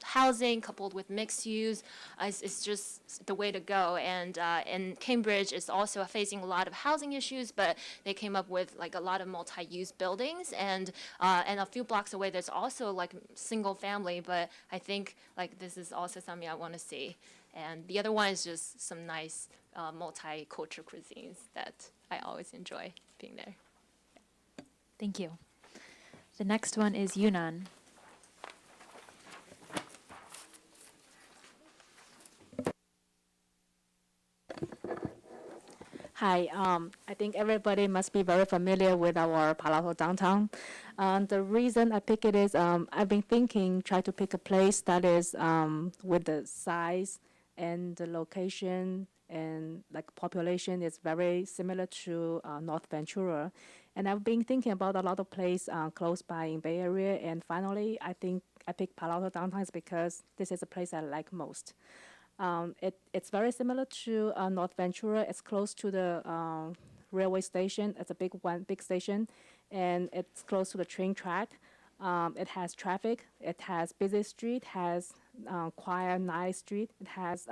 housing coupled with mixed use is just the way to go. And in Cambridge, it's also facing a lot of housing issues, but they came up with a lot of multi-use buildings. And a few blocks away, there's also single family, but I think this is also something I want to see. And the other one is just some nice multicultural cuisines that I always enjoy being there. Thank you. The next one is Yunnan. Hi, I think everybody must be very familiar with our Palo Alto downtown. The reason I pick it is I've been thinking, try to pick a place that is with the size and the location and population is very similar to North Ventura. And I've been thinking about a lot of places close by in Bay Area, and finally I think I picked Palo Alto downtown is because this is a place I like most. It's very similar to North Ventura. It's close to the railway station. It's a big station, and it's close to the train track. It has traffic. It has busy street. Has quiet, nice street. It has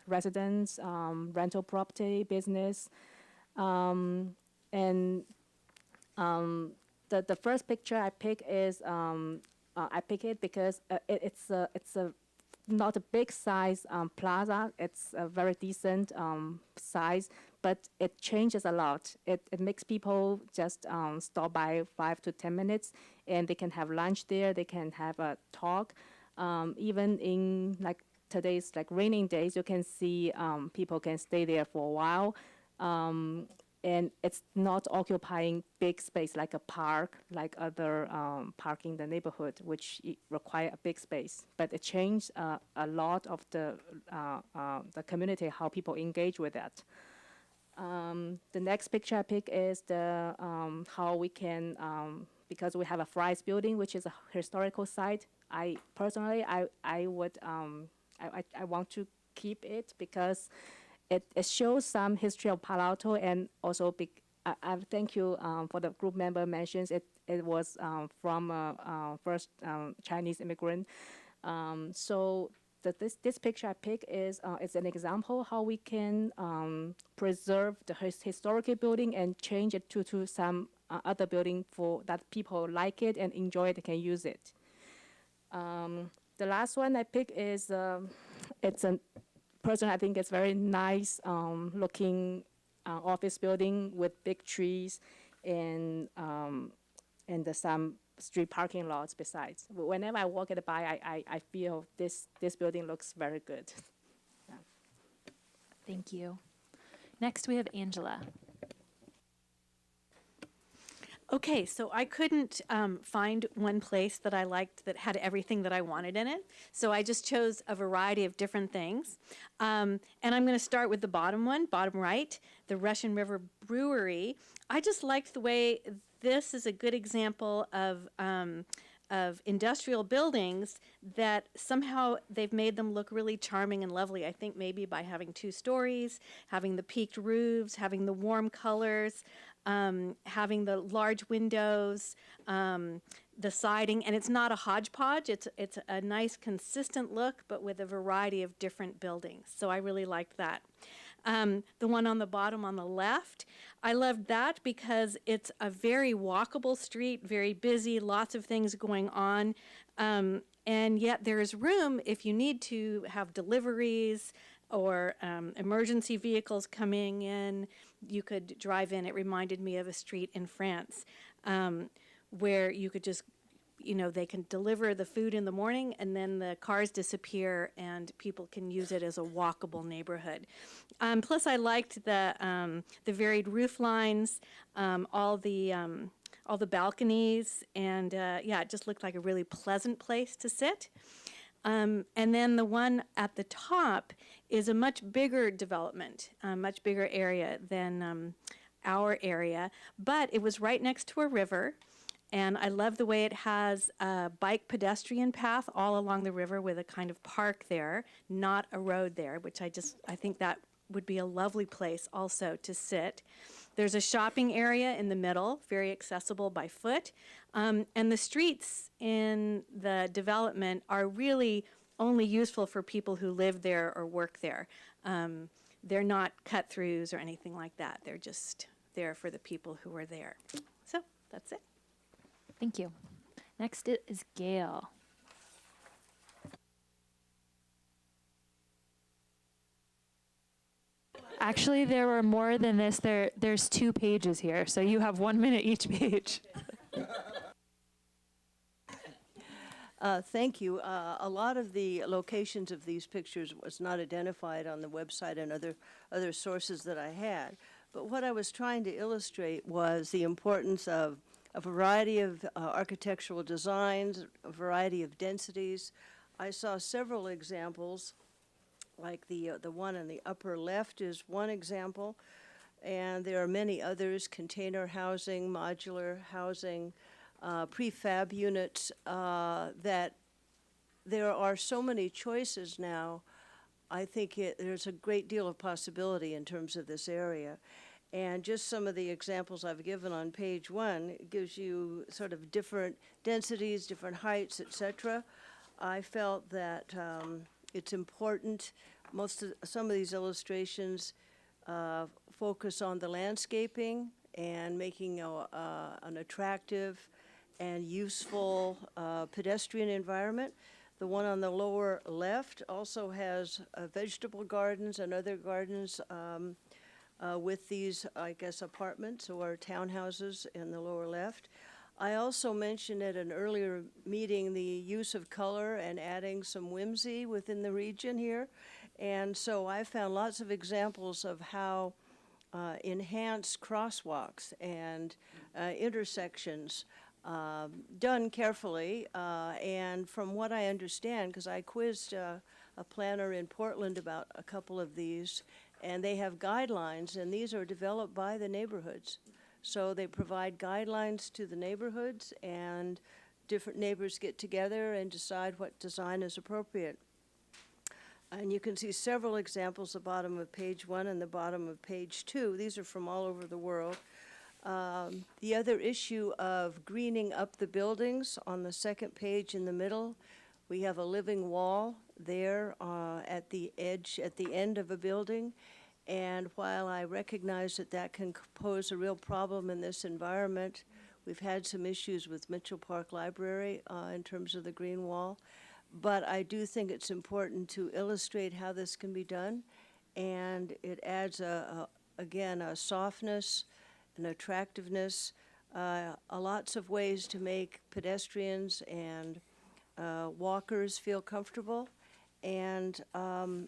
residents, rental property, business, and the first picture I pick is I pick it because it's a not a big size plaza. It's a very decent size, but it changes a lot. It makes people just stop by 5 to 10 minutes, and they can have lunch there. They can have a talk. Even in today's raining days, you can see people can stay there for a while. And it's not occupying big space like a park, like other park in the neighborhood, which require a big space. But it changed a lot of the community, how people engage with that. The next picture I pick is the how we can, because we have a Fry's building, which is a historical site. I personally, I would, I want to keep it because it shows some history of Palo Alto, and also I thank you for the group member mentions it was from first Chinese immigrant. So this picture I pick is an example how we can preserve the historical building and change it to some other building for that people like it and enjoy it and can use it. The last one I pick is it's a personally, I think it's very nice looking office building with big trees and some street parking lots besides. Whenever I walk it by, I feel this building looks very good. Yeah. Thank you. Next, we have Angela. Okay, so I couldn't find one place that I liked that had everything that I wanted in it. So I just chose a variety of different things. And I'm going to start with the bottom one, bottom right, the Russian River Brewery. I just liked the way this is a good example of industrial buildings that somehow they've made them look really charming and lovely. I think maybe by having 2 stories, having the peaked roofs, having the warm colors, having the large windows, the siding, and it's not a hodgepodge. It's a nice consistent look, but with a variety of different buildings. So I really liked that. The one on the bottom on the left, I loved that because it's a very walkable street, very busy, lots of things going on. And yet there is room if you need to have deliveries or emergency vehicles coming in. You could drive in. It reminded me of a street in France where you could just, they can deliver the food in the morning and then the cars disappear and people can use it as a walkable neighborhood. Plus, I liked the varied roof lines, all the balconies, and yeah, it just looked like a really pleasant place to sit. And then the one at the top is a much bigger development, a much bigger area than our area, but it was right next to a river. And I love the way it has a bike pedestrian path all along the river with a kind of park there, not a road there, which I think that would be a lovely place also to sit. There's a shopping area in the middle, very accessible by foot. And the streets in the development are really only useful for people who live there or work there. They're not cut-throughs or anything like that. They're just there for the people who are there. So that's it. Thank you. Next is Gail. Actually, there were more than this. There's 2 pages here, so you have 1 minute each page. Thank you. A lot of the locations of these pictures was not identified on the website and other sources that I had. But what I was trying to illustrate was the importance of a variety of architectural designs, a variety of densities. I saw several examples, like the one in the upper left is one example, and there are many others: container housing, modular housing, prefab units. That there are so many choices now. I think there's a great deal of possibility in terms of this area. And just some of the examples I've given on page 1 gives you sort of different densities, different heights, etc. I felt that it's important. Some of these illustrations focus on the landscaping and making an attractive and useful pedestrian environment. The one on the lower left also has vegetable gardens and other gardens with these, I guess, apartments or townhouses in the lower left. I also mentioned at an earlier meeting the use of color and adding some whimsy within the region here. And so I found lots of examples of how enhanced crosswalks and intersections done carefully. And from what I understand, because I quizzed a planner in Portland about a couple of these, and they have guidelines, and these are developed by the neighborhoods. So they provide guidelines to the neighborhoods, and different neighbors get together and decide what design is appropriate. And you can see several examples, the bottom of page 1 and the bottom of page 2. These are from all over the world. The other issue of greening up the buildings on the second page in the middle, we have a living wall there at the edge, at the end of a building. And while I recognize that that can pose a real problem in this environment, we've had some issues with Mitchell Park Library in terms of the green wall. But I do think it's important to illustrate how this can be done. And it adds, again, a softness, an attractiveness, lots of ways to make pedestrians and walkers feel comfortable. And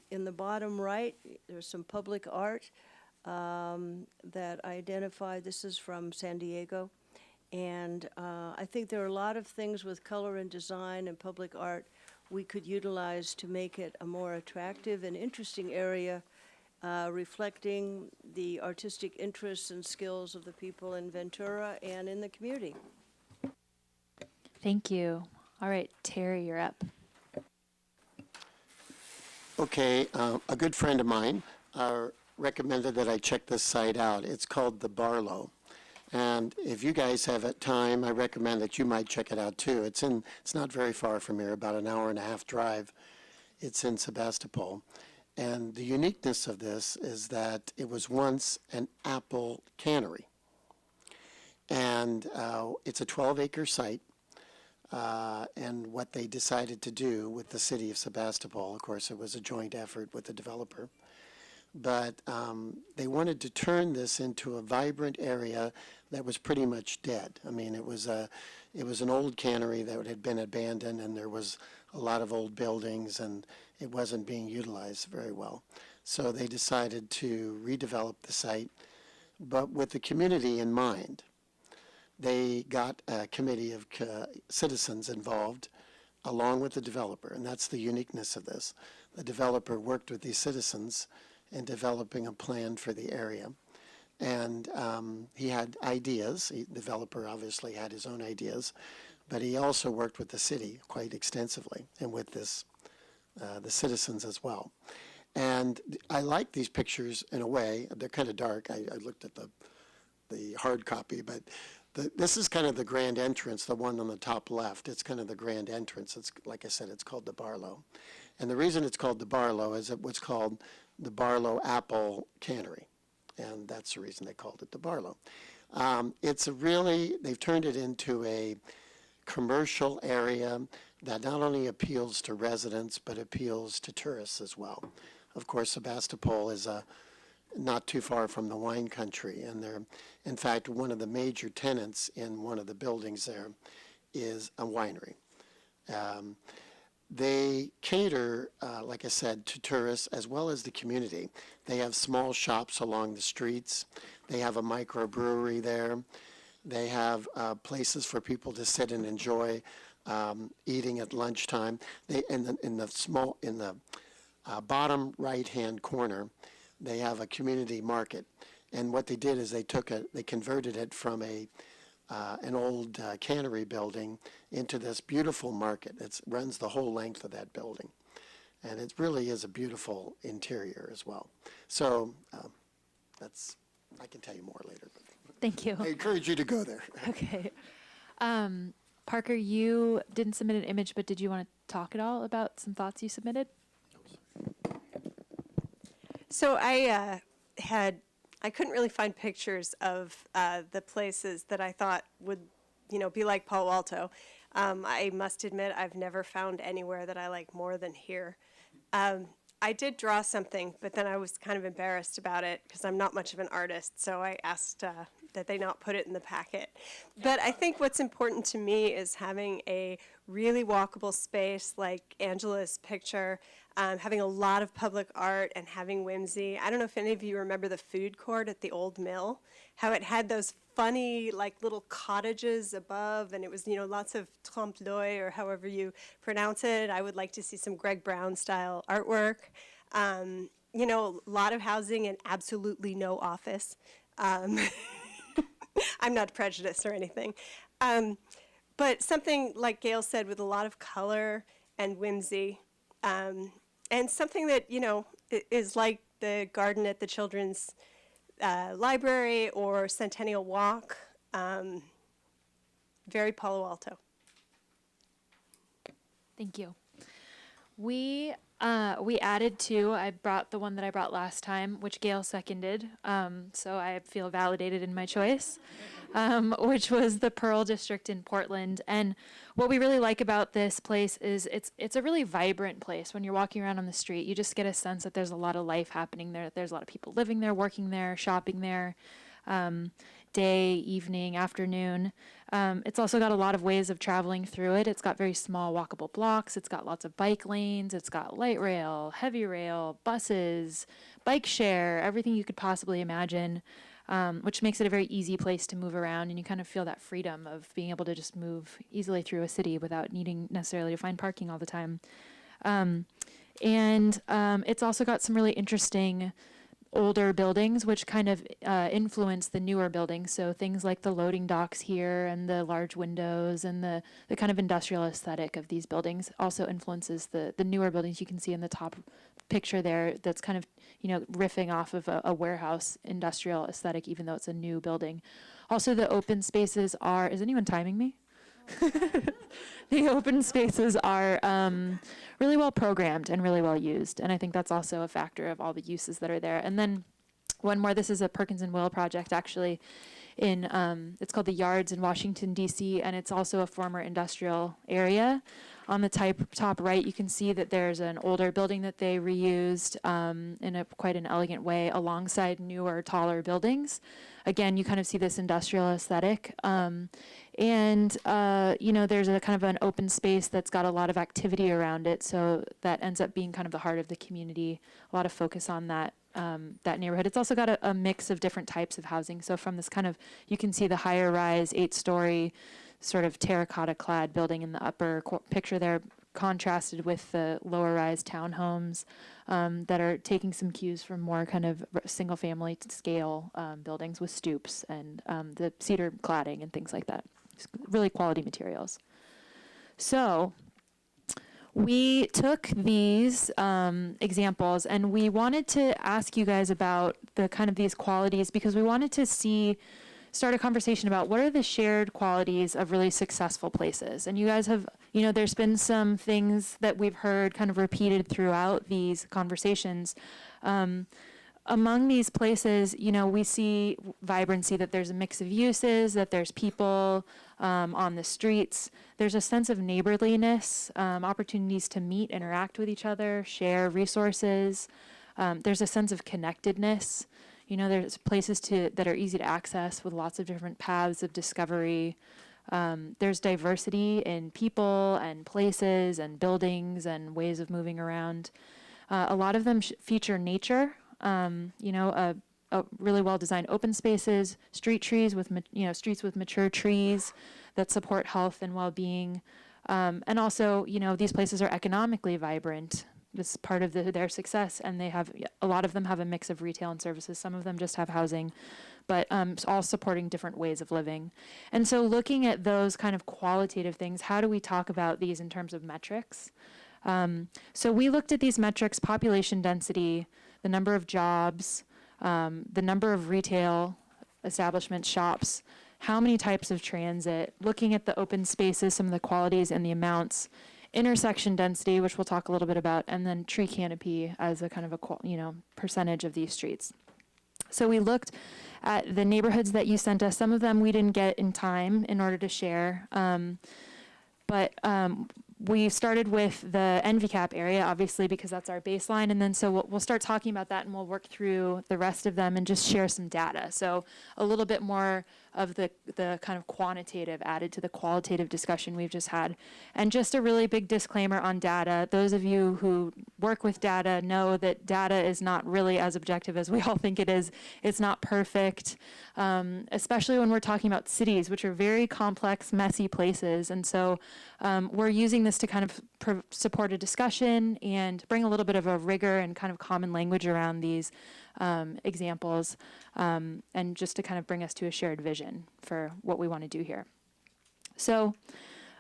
in the bottom right, there's some public art that I identified. This is from San Diego. And I think there are a lot of things with color and design and public art we could utilize to make it a more attractive and interesting area, reflecting the artistic interests and skills of the people in Ventura and in the community. Thank you. All right, Terry, you're up. Okay, a good friend of mine recommended that I check this site out. It's called the Barlow. And if you guys have time, I recommend that you might check it out too. It's not very far from here, about an hour and a half drive. It's in Sebastopol. And the uniqueness of this is that it was once an apple cannery. And it's a 12-acre site. And what they decided to do with the city of Sebastopol, of course, it was a joint effort with the developer, but they wanted to turn this into a vibrant area that was pretty much dead. I mean, it was an old cannery that had been abandoned, and there was a lot of old buildings, and it wasn't being utilized very well. So they decided to redevelop the site, but with the community in mind. They got a committee of citizens involved along with the developer, and that's the uniqueness of this. The developer worked with these citizens in developing a plan for the area. And he had ideas. The developer obviously had his own ideas, but he also worked with the city quite extensively and with the citizens as well. And I like these pictures in a way. They're kind of dark. I looked at the hard copy, but this is kind of the grand entrance, the one on the top left. It's kind of the grand entrance. It's, like I said, it's called the Barlow. And the reason it's called the Barlow is it was called the Barlow Apple Cannery. And that's the reason they called it the Barlow. They've turned it into a commercial area that not only appeals to residents, but appeals to tourists as well. Of course, Sebastopol is not too far from the wine country, and in fact, one of the major tenants in one of the buildings there is a winery. They cater, like I said, to tourists as well as the community. They have small shops along the streets. They have a microbrewery there. They have places for people to sit and enjoy eating at lunchtime. In the bottom right-hand corner, they have a community market. And what they did is they converted it from an old cannery building into this beautiful market. It runs the whole length of that building. And it really is a beautiful interior as well. So I can tell you more later. But Thank you. I encourage you to go there. Okay. Parker, you didn't submit an image, but did you want to talk at all about some thoughts you submitted? So I couldn't really find pictures of the places that I thought would, be like Palo Alto. I must admit I've never found anywhere that I like more than here. I did draw something, but then I was kind of embarrassed about it because I'm not much of an artist, so I asked that they not put it in the packet. But I think what's important to me is having a really walkable space like Angela's picture, having a lot of public art and having whimsy. I don't know if any of you remember the food court at the old mill, how it had those funny like little cottages above, and it was, lots of trompe l'oeil or however you pronounce it. I would like to see some Greg Brown style artwork. A lot of housing and absolutely no office. I'm not prejudiced or anything. But something like Gail said, with a lot of color and whimsy, and something that, is like the garden at the children's library or Centennial Walk, very Palo Alto. Thank you. We added two. I brought the one that I brought last time, which Gail seconded, so I feel validated in my choice, which was the Pearl District in Portland. And what we really like about this place is it's a really vibrant place. When you're walking around on the street, you just get a sense that there's a lot of life happening there. There's a lot of people living there, working there, shopping there, day, evening, afternoon. It's also got a lot of ways of traveling through it. It's got very small walkable blocks. It's got lots of bike lanes. It's got light rail, heavy rail, buses, bike share, everything you could possibly imagine. which makes it a very easy place to move around, and you kind of feel that freedom of being able to just move easily through a city without needing necessarily to find parking all the time. It's also got some really interesting older buildings, which kind of influence the newer buildings. So things like the loading docks here and the large windows and the kind of industrial aesthetic of these buildings also influences the newer buildings you can see in the top picture there. That's kind of, riffing off of a warehouse industrial aesthetic, even though it's a new building. Also, the open spaces are, is anyone timing me? The open spaces are really well programmed and really well used, and I think that's also a factor of all the uses that are there. And then one more, this is a Perkins and Will project actually in, it's called the Yards in Washington, D.C., and it's also a former industrial area. On the top right, you can see that there's an older building that they reused in quite an elegant way alongside newer, taller buildings. Again, you kind of see this industrial aesthetic. There's a kind of an open space that's got a lot of activity around it, so that ends up being kind of the heart of the community. A lot of focus on that neighborhood. It's also got a mix of different types of housing. So from this kind of, you can see the higher rise, 8-story, sort of terracotta clad building in the upper picture there, contrasted with the lower rise townhomes that are taking some cues from more kind of single family scale buildings with stoops and the cedar cladding and things like that. It's really quality materials. So we took these examples and we wanted to ask you guys about the kind of these qualities, because we wanted to start a conversation about what are the shared qualities of really successful places. And you guys have, there's been some things that we've heard kind of repeated throughout these conversations. Among these places, we see vibrancy, that there's a mix of uses, that there's people on the streets. There's a sense of neighborliness, opportunities to meet, interact with each other, share resources. There's a sense of connectedness. There's places that are easy to access with lots of different paths of discovery. There's diversity in people and places and buildings and ways of moving around. A lot of them feature nature, a really well-designed open spaces, streets with mature trees that support health and well-being. And also, these places are economically vibrant. This is part of their success, and a lot of them have a mix of retail and services. Some of them just have housing, but all supporting different ways of living. And so looking at those kind of qualitative things, how do we talk about these in terms of metrics? So we looked at these metrics: population density, the number of jobs, the number of retail establishments, shops, how many types of transit, looking at the open spaces, some of the qualities and the amounts, intersection density, which we'll talk a little bit about, and then tree canopy as a kind of a percentage of these streets. So we looked at the neighborhoods that you sent us. Some of them we didn't get in time in order to share, but we started with the Panvcap area, obviously, because that's our baseline, and then so we'll start talking about that, and we'll work through the rest of them and just share some data. So a little bit more of the kind of quantitative added to the qualitative discussion we've just had. And just a really big disclaimer on data. Those of you who work with data know that data is not really as objective as we all think it is. It's not perfect, especially when we're talking about cities, which are very complex, messy places. And so we're using this to kind of support a discussion and bring a little bit of a rigor and kind of common language around these examples, and just to kind of bring us to a shared vision for what we want to do here. So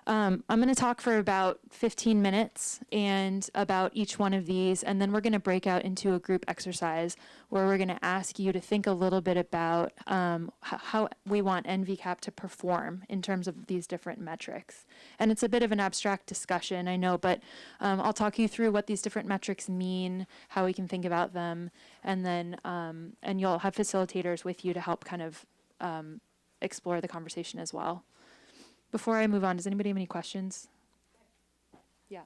I'm going to talk for about 15 minutes and about each one of these, and then we're going to break out into a group exercise where we're going to ask you to think a little bit about how we want Panvcap to perform in terms of these different metrics. And it's a bit of an abstract discussion, I know, but I'll talk you through what these different metrics mean, how we can think about them, and then and you'll have facilitators with you to help kind of explore the conversation as well. Before I move on, does anybody have any questions? Yeah.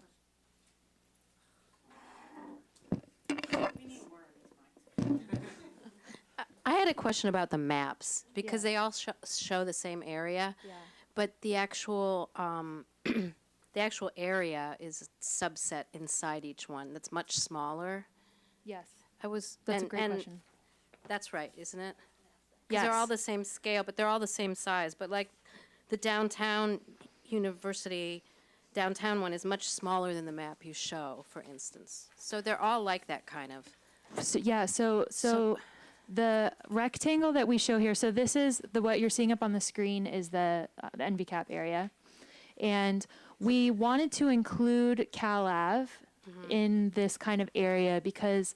I had a question about the maps, because they all show the same area, but the actual the actual area is a subset inside each one that's much smaller. Yes. That's a great question. That's right, isn't it? Because they're all Yes. the same scale, but they're all the same size. But like the downtown university, downtown one is much smaller than the map you show, for instance. So they're all like that kind of. So, yeah, so the rectangle that we show here, so this is what you're seeing up on the screen is the NVCAP area. And we wanted to include Cal Ave in this kind of area because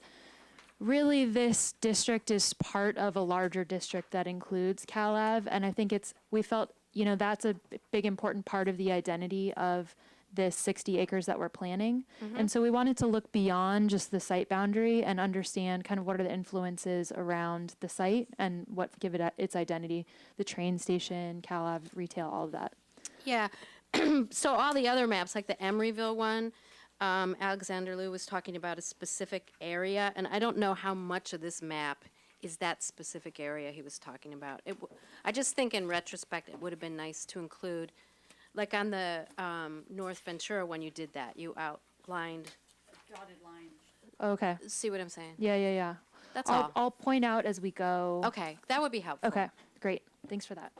really this district is part of a larger district that includes Cal Ave. And I think we felt, that's a big important part of the identity of this 60 acres that we're planning. And so we wanted to look beyond just the site boundary and understand kind of what are the influences around the site and what give it its identity, the train station, Cal Ave, retail, all of that. Yeah. So all the other maps, like the Emeryville one, Alexander Liu was talking about a specific area, and I don't know how much of this map is that specific area he was talking about. I just think in retrospect it would have been nice to include, like on the North Ventura when you did that, you outlined. Dotted line. Okay. See what I'm saying? Yeah. That's all. I'll point out as we go. Okay, that would be helpful. Okay, great. Thanks for that.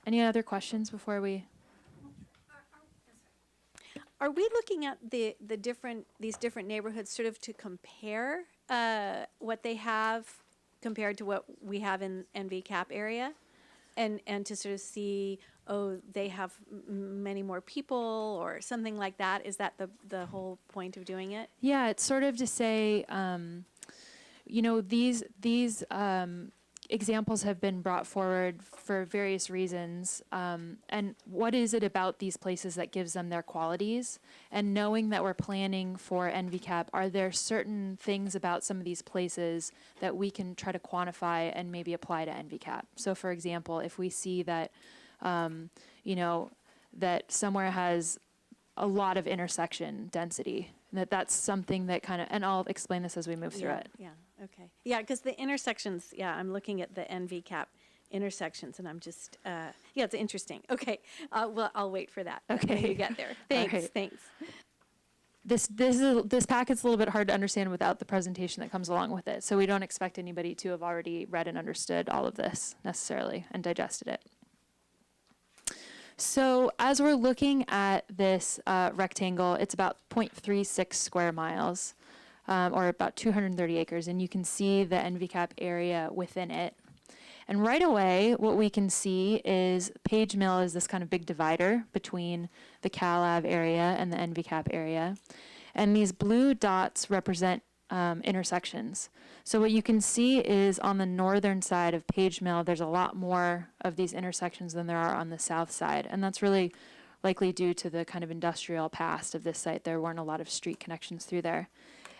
Any other questions before we? Are we looking at these different neighborhoods sort of to compare what they have compared to what we have in NVCAP area? And to sort of see, they have many more people or something like that? Is that the whole point of doing it? Yeah, it's sort of to say, these examples have been brought forward for various reasons. And what is it about these places that gives them their qualities? And knowing that we're planning for NVCAP, are there certain things about some of these places that we can try to quantify and maybe apply to NVCAP? So for example, if we see that, that somewhere has a lot of intersection density, that's something that kind of, and I'll explain this as we move through it. Yeah, okay. Yeah, because the intersections, I'm looking at the NVCAP intersections, and I'm just, it's interesting. Okay, well, I'll wait for that. Okay. When you get there. Thanks, right. thanks. This packet's a little bit hard to understand without the presentation that comes along with it. So we don't expect anybody to have already read and understood all of this necessarily and digested it. So as we're looking at this rectangle, it's about 0.36 square miles, or about 230 acres, and you can see the NVCAP area within it. And right away, what we can see is Page Mill is this kind of big divider between the Cal Ave area and the NVCAP area. And these blue dots represent intersections. So what you can see is on the northern side of Page Mill, there's a lot more of these intersections than there are on the south side. And that's really likely due to the kind of industrial past of this site. There weren't a lot of street connections through there.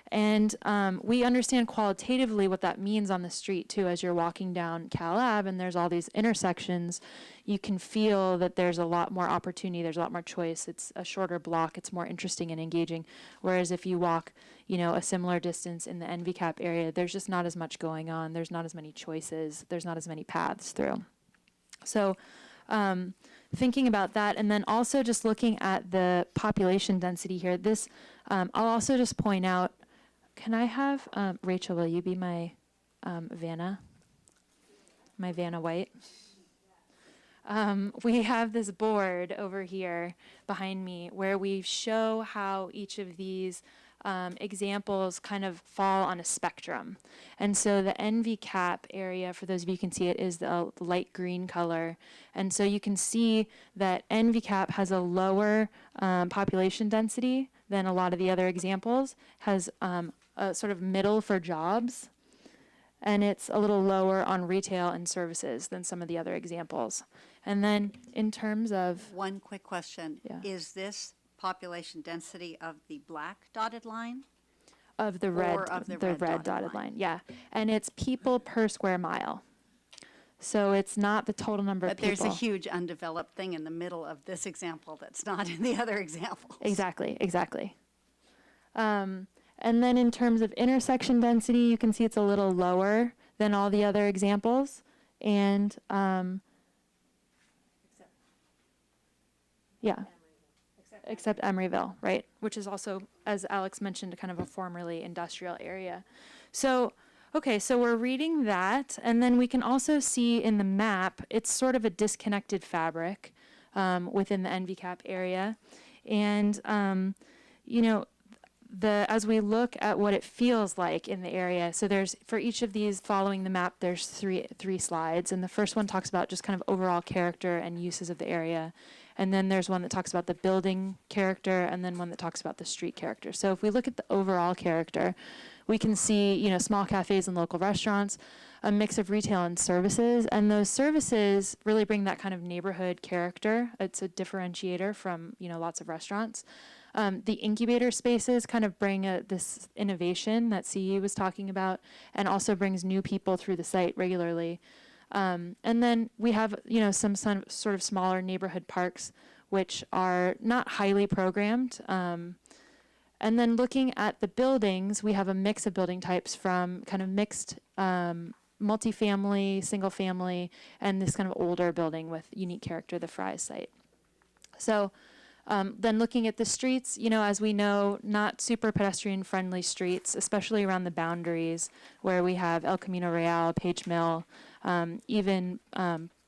And we understand qualitatively what that means on the street, too. As you're walking down Cal Ave and there's all these intersections, you can feel that there's a lot more opportunity, there's a lot more choice. It's a shorter block, it's more interesting and engaging. Whereas if you walk, a similar distance in the NVCAP area, there's just not as much going on, there's not as many choices, there's not as many paths through. So thinking about that, and then also just looking at the population density here, this, I'll also just point out, can I have, Rachel, will you be my Vanna? My Vanna White? We have this board over here behind me where we show how each of these examples kind of fall on a spectrum. And so the NVCAP area, for those of you who can see it, is the light green color. And so you can see that NVCAP has a lower population density than a lot of the other examples, has a sort of middle for jobs, and it's a little lower on retail and services than some of the other examples. And then in terms of... One quick question. Yeah. Is this population density of the black dotted line? Of the red, Or of the red red dotted line, yeah. And it's people per square mile. So it's not the total number of But people. there's a huge undeveloped thing in the middle of this example that's not in the other examples. Exactly. And then in terms of intersection density, you can see it's a little lower than all the other examples. And except Emeryville, right? Which is also, as Alex mentioned, kind of a formerly industrial area. So Okay, so we're reading that, and then we can also see in the map, it's sort of a disconnected fabric within the Panvcap area. And, you know, as we look at what it feels like in the area, so there's, for each of these following the map, there's three slides, and the first one talks about just kind of overall character and uses of the area. And then there's one that talks about the building character, and then one that talks about the street character. So if we look at the overall character, we can see, you know, small cafes and local restaurants, a mix of retail and services, and those services really bring that kind of neighborhood character. It's a differentiator from, you know, lots of restaurants. The incubator spaces kind of bring this innovation that CE was talking about, and also brings new people through the site regularly. And then we have, you know, some sort of smaller neighborhood parks, which are not highly programmed. And then looking at the buildings, we have a mix of building types from kind of mixed multifamily, single family, and this kind of older building with unique character, the Fry's site. So then looking at the streets, you know, as we know, not super pedestrian friendly streets, especially around the boundaries where we have El Camino Real, Page Mill, even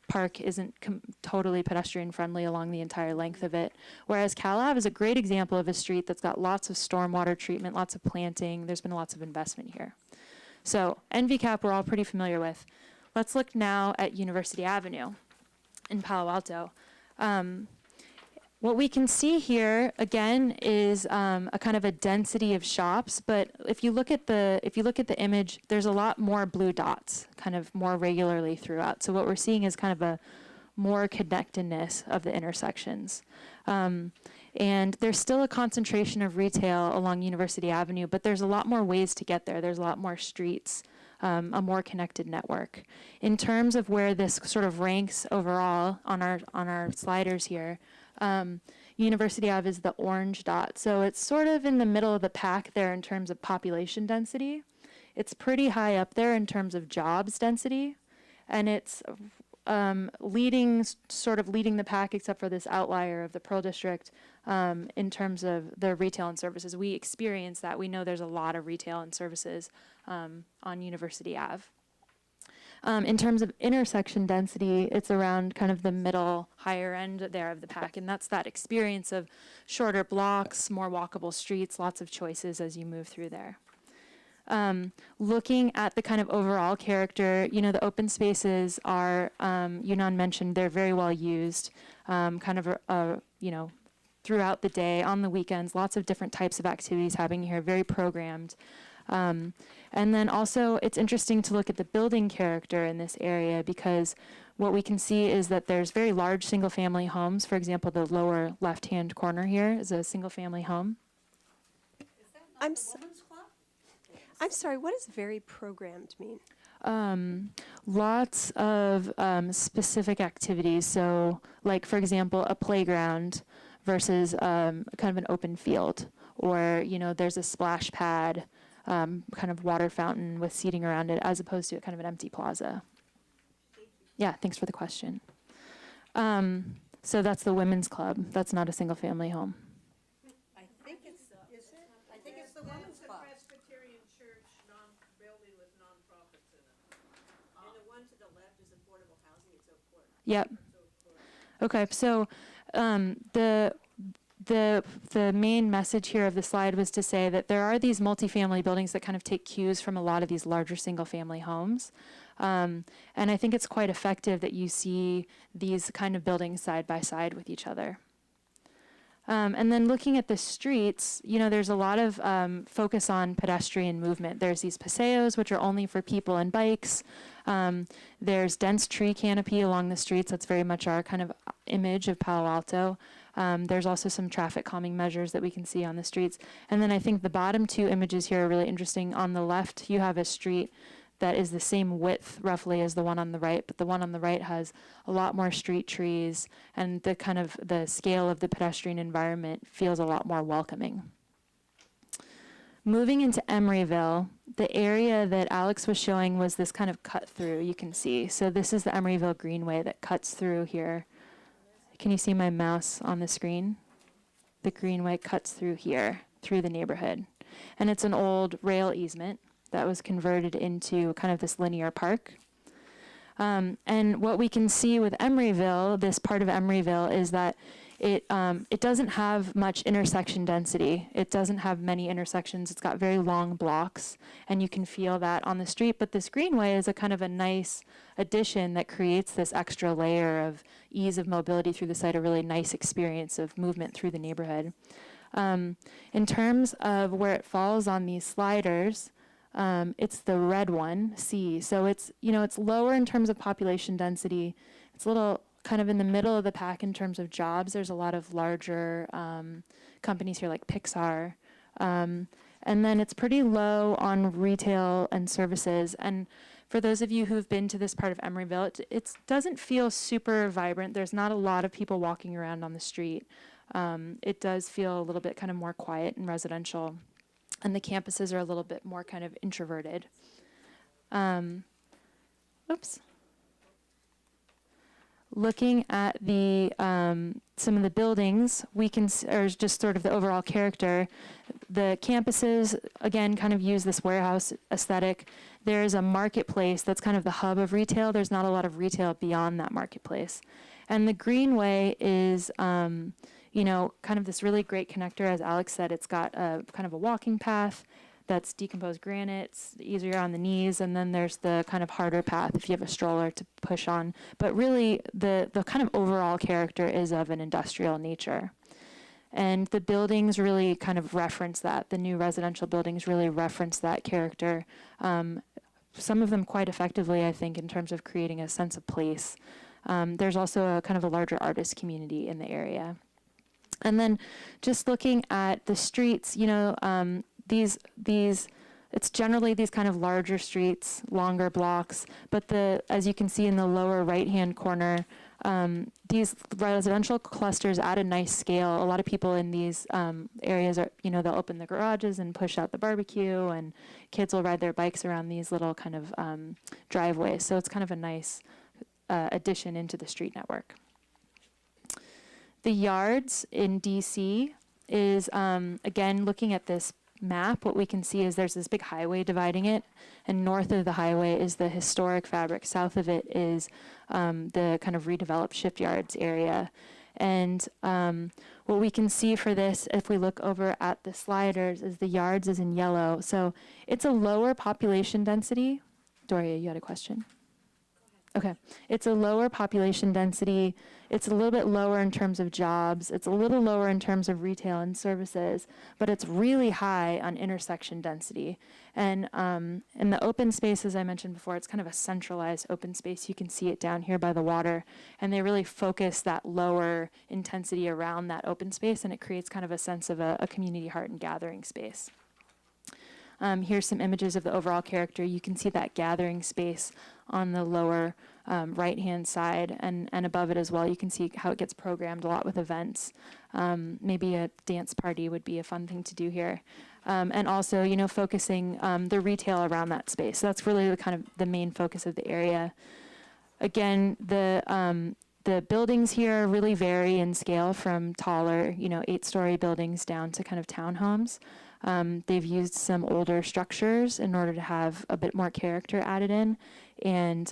Park isn't totally pedestrian friendly along the entire length of it. Whereas Cal Ave is a great example of a street that's got lots of stormwater treatment, lots of planting. There's been lots of investment here. So Panvcap we're all pretty familiar with. Let's look now at University Avenue in Palo Alto. What we can see here again is a kind of a density of shops, but if you look at the image, there's a lot more blue dots, kind of more regularly throughout. So what we're seeing is kind of a more connectedness of the intersections. And there's still a concentration of retail along University Avenue, but there's a lot more ways to get there. There's a lot more streets, a more connected network. In terms of where this sort of ranks overall on our sliders here, University Ave is the orange dot. So it's sort of in the middle of the pack there in terms of population density. It's pretty high up there in terms of jobs density. And it's leading the pack except for this outlier of the Pearl District in terms of the retail and services. We experience that. We know there's a lot of retail and services on University Ave. In terms of intersection density, it's around kind of the middle, higher end there of the pack, and that's that experience of shorter blocks, more walkable streets, lots of choices as you move through there. Looking at the kind of overall character, you know, the open spaces are, Yunnan mentioned, they're very well used, kind of, you know, throughout the day, on the weekends, lots of different types of activities happening here, very programmed. And then also, it's interesting to look at the building character in this area because what we can see is that there's very large single-family homes. For example, the lower left-hand corner here is a single-family home. I'm sorry, what does very programmed mean? Lots of specific activities. So, like, for example, a playground versus kind of an open field. Or, you know, there's a splash pad, kind of water fountain with seating around it, as opposed to a kind of an empty plaza. Yeah, thanks for the question. So that's the women's club. That's not a single-family home. I think it's the women's club. Presbyterian church building with nonprofits in it. And the one to the left is affordable housing. It's Oak Court. Yep. Okay, so the main message here of the slide was to say that there are these multifamily buildings that kind of take cues from a lot of these larger single-family homes. And I think it's quite effective that you see these kind of buildings side by side with each other. And then looking at the streets, you know, there's a lot of focus on pedestrian movement. There's these paseos, which are only for people and bikes. There's dense tree canopy along the streets. That's very much our kind of image of Palo Alto. There's also some traffic calming measures that we can see on the streets. And then I think the bottom two images here are really interesting. On the left, you have a street that is the same width roughly as the one on the right, but the one on the right has a lot more street trees, and the kind of the scale of the pedestrian environment feels a lot more welcoming. Moving into Emeryville, the area that Alex was showing was this kind of cut through, you can see. So this is the Emeryville Greenway that cuts through here. Can you see my mouse on the screen? The Greenway cuts through here, through the neighborhood. And it's an old rail easement. that was converted into kind of this linear park. And what we can see with Emeryville, this part of Emeryville, is that it doesn't have much intersection density. It doesn't have many intersections. It's got very long blocks, and you can feel that on the street. But this greenway is a kind of a nice addition that creates this extra layer of ease of mobility through the site, a really nice experience of movement through the neighborhood. In terms of where it falls on these sliders, it's the red one, C. So it's, it's lower in terms of population density. It's a little kind of in the middle of the pack in terms of jobs. There's a lot of larger companies here like Pixar. And then it's pretty low on retail and services. And for those of you who've been to this part of Emeryville, it doesn't feel super vibrant. There's not a lot of people walking around on the street. It does feel a little bit kind of more quiet and residential. And the campuses are a little bit more kind of introverted. Oops. Looking at the some of the buildings, we can or just sort of the overall character. The campuses again kind of use this warehouse aesthetic. There's a marketplace that's kind of the hub of retail. There's not a lot of retail beyond that marketplace, and the Greenway is kind of this really great connector. As Alex said, it's got a kind of a walking path that's decomposed granite. It's easier on the knees, and then there's the kind of harder path if you have a stroller to push on. But really, the kind of overall character is of an industrial nature. And the buildings really kind of reference that. The new residential buildings really reference that character. Some of them quite effectively, I think, in terms of creating a sense of place. There's also a kind of a larger artist community in the area. And then just looking at the streets, it's generally these kind of larger streets, longer blocks, but as you can see in the lower right-hand corner, these residential clusters add a nice scale. A lot of people in these areas are, they'll open the garages and push out the barbecue, and kids will ride their bikes around these little kind of driveways. So it's kind of a nice addition into the street network. The yards in DC is, again, looking at this map, what we can see is there's this big highway dividing it, and north of the highway is the historic fabric. South of it is the kind of redeveloped shipyards area. And what we can see for this, if we look over at the sliders, is the yards is in yellow. So it's a lower population density. Doria, you had a question? Okay. It's a lower population density. It's a little bit lower in terms of jobs. It's a little lower in terms of retail and services, but it's really high on intersection density. And in the open space, as I mentioned before, it's kind of a centralized open space. You can see it down here by the water, and they really focus that lower intensity around that open space, and it creates kind of a sense of a community heart and gathering space. Here's some images of the overall character. You can see that gathering space on the lower right-hand side, and above it as well. You can see how it gets programmed a lot with events. Maybe a dance party would be a fun thing to do here. And also, focusing the retail around that space. So that's really the kind of the main focus of the area. Again, the buildings here really vary in scale from taller, 8-story buildings down to kind of townhomes. They've used some older structures in order to have a bit more character added in, and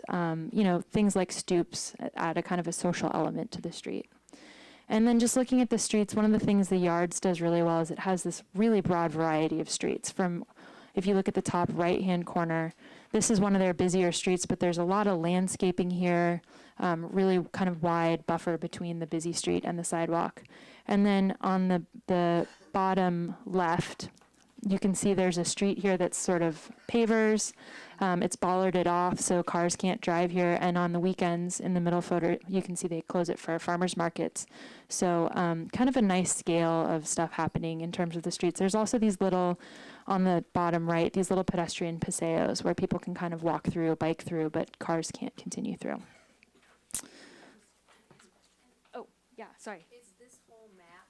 things like stoops add a kind of a social element to the street. And then just looking at the streets, one of the things the Yards does really well is it has this really broad variety of streets. From, if you look at the top right-hand corner, this is one of their busier streets, but there's a lot of landscaping here, really kind of wide buffer between the busy street and the sidewalk. And then on the bottom left, you can see there's a street here that's sort of pavers. It's bollarded off, so cars can't drive here. And on the weekends, in the middle photo, you can see they close it for farmers markets. So kind of a nice scale of stuff happening in terms of the streets. There's also these little, on the bottom right, these little pedestrian paseos where people can kind of walk through, bike through, but cars can't continue through. Oh, yeah, sorry. Is this whole map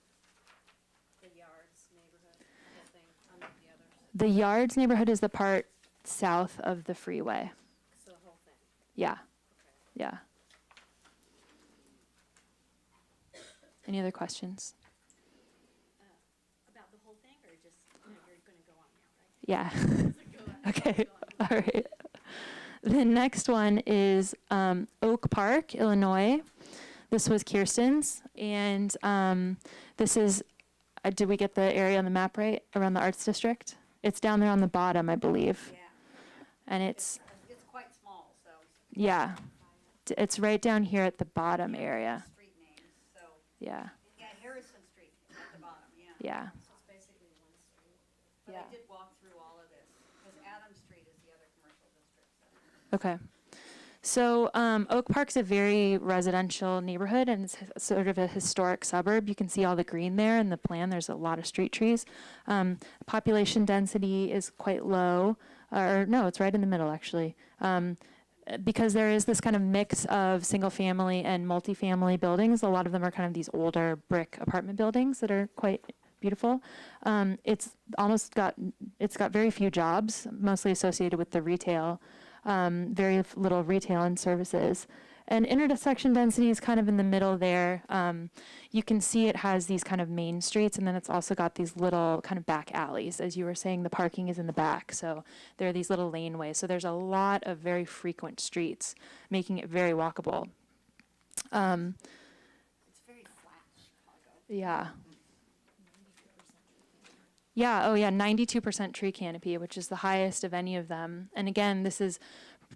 the Yards neighborhood, the whole thing, unlike the others? The Yards neighborhood is the part south of the freeway. So the whole thing? Yeah. Okay. Yeah. Any other questions? About the whole thing, or just, you're going to go on now, right? Yeah. Okay, all right. The next one is Oak Park, Illinois. This was Kirsten's, and this is, did we get the area on the map right, around the Arts District? It's down there on the bottom, I believe. Yeah. And it's, It's quite small, so. yeah, it's right down here at the bottom area. Street names, so. Yeah, Yeah, Harrison Street at the bottom, yeah. yeah. So it's basically one street. But Yeah. I did walk through all of this, because Adams Street is the other commercial district, so. Okay. So Oak Park's a very residential neighborhood, and it's sort of a historic suburb. You can see all the green there in the plan. There's a lot of street trees. Population density is quite low, or no, it's right in the middle actually, because there is this kind of mix of single-family and multifamily buildings. A lot of them are kind of these older brick apartment buildings that are quite beautiful. It's got very few jobs, mostly associated with the retail. Very little retail and services. And intersection density is kind of in the middle there. You can see it has these kind of main streets, and then it's also got these little kind of back alleys. As you were saying, the parking is in the back, so there are these little laneways. So there's a lot of very frequent streets, making it very walkable. It's very flat, Chicago. Yeah. Yeah, oh yeah, 92% tree canopy, which is the highest of any of them. And again, this is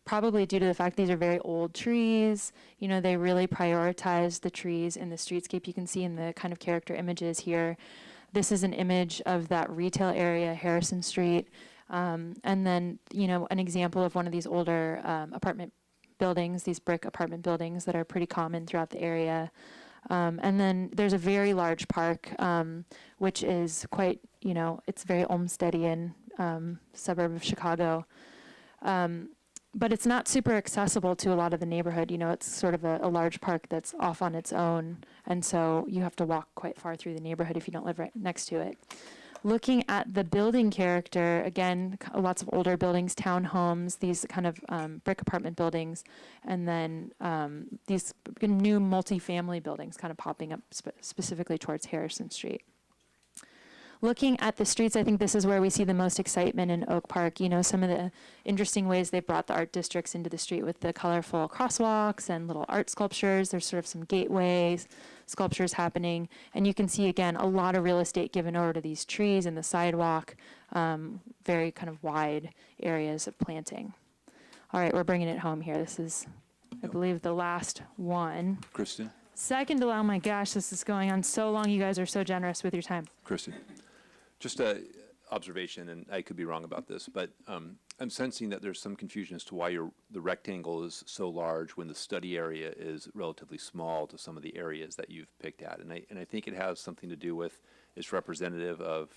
probably due to the fact these are very old trees. You know, they really prioritize the trees in the streetscape. You can see in the kind of character images here. This is an image of that retail area, Harrison Street. And then, you know, an example of one of these older apartment buildings, these brick apartment buildings that are pretty common throughout the area. And then there's a very large park, which is quite, you know, it's very Olmstedian suburb of Chicago. But it's not super accessible to a lot of the neighborhood. You know, it's sort of a large park that's off on its own. And so you have to walk quite far through the neighborhood if you don't live right next to it. Looking at the building character, again, lots of older buildings, townhomes, these kind of brick apartment buildings, and then these new multifamily buildings kind of popping up specifically towards Harrison Street. Looking at the streets, I think this is where we see the most excitement in Oak Park. You know, some of the interesting ways they've brought the art districts into the street with the colorful crosswalks and little art sculptures. There's sort of some gateways, sculptures happening. And you can see, again, a lot of real estate given over to these trees and the sidewalk, very kind of wide areas of planting. All right, we're bringing it home here. This is, I believe, the last one. Kristen? Second to, oh my gosh, this is going on so long. You guys are so generous with your time. Kristen? Just a observation, and I could be wrong about this, but I'm sensing that there's some confusion as to why the rectangle is so large when the study area is relatively small to some of the areas that you've picked at. And I think it has something to do with, it's representative of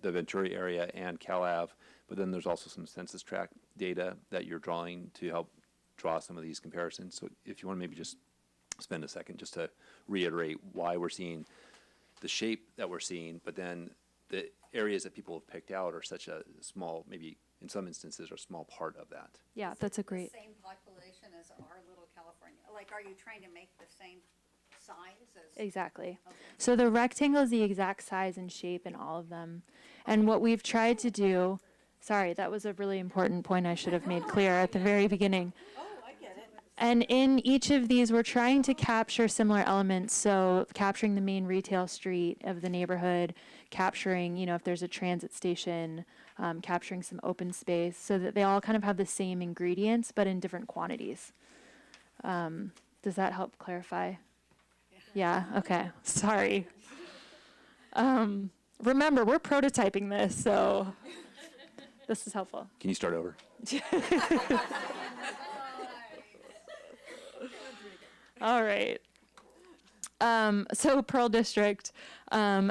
the Ventura area and CalAV, but then there's also some census tract data that you're drawing to help draw some of these comparisons. So if you want to maybe just spend a second just to reiterate why we're seeing the shape that we're seeing, but then the areas that people have picked out are such a small, maybe in some instances, are a small part of that. Yeah, that's a great. The same population as our little California? Like, are you trying to make the same size as? Exactly. Okay. So the rectangle is the exact size and shape in all of them. And what we've tried to do, sorry, that was a really important point I should have made clear at the very beginning. And in each of these, we're trying to capture similar elements. So capturing the main retail street of the neighborhood, capturing, you know, if there's a transit station, capturing some open space, so that they all kind of have the same ingredients, but in different quantities. Does that help clarify? Yeah, okay, sorry. Remember, we're prototyping this, so this is helpful. Can you start over? All right. So Pearl District,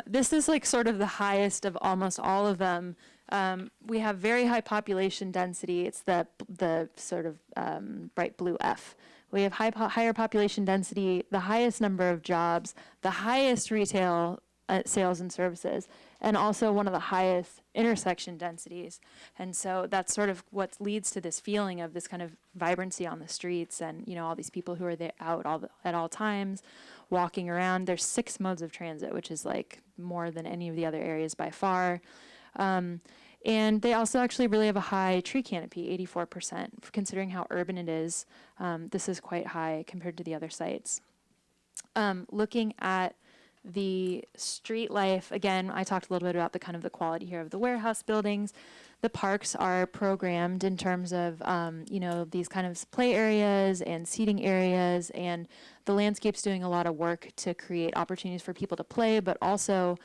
this is like sort of the highest of almost all of them. We have very high population density. It's the sort of bright blue F. We have higher population density, the highest number of jobs, the highest retail sales and services, and also one of the highest intersection densities. And so that's sort of what leads to this feeling of this kind of vibrancy on the streets, and, you know, all these people who are there out at all times, walking around. There's 6 modes of transit, which is like more than any of the other areas by far. And they also actually really have a high tree canopy, 84%. Considering how urban it is, this is quite high compared to the other sites. Looking at the street life, again, I talked a little bit about the kind of the quality here of the warehouse buildings. The parks are programmed in terms of, these kind of play areas and seating areas, and the landscape's doing a lot of work to create opportunities for people to play, but also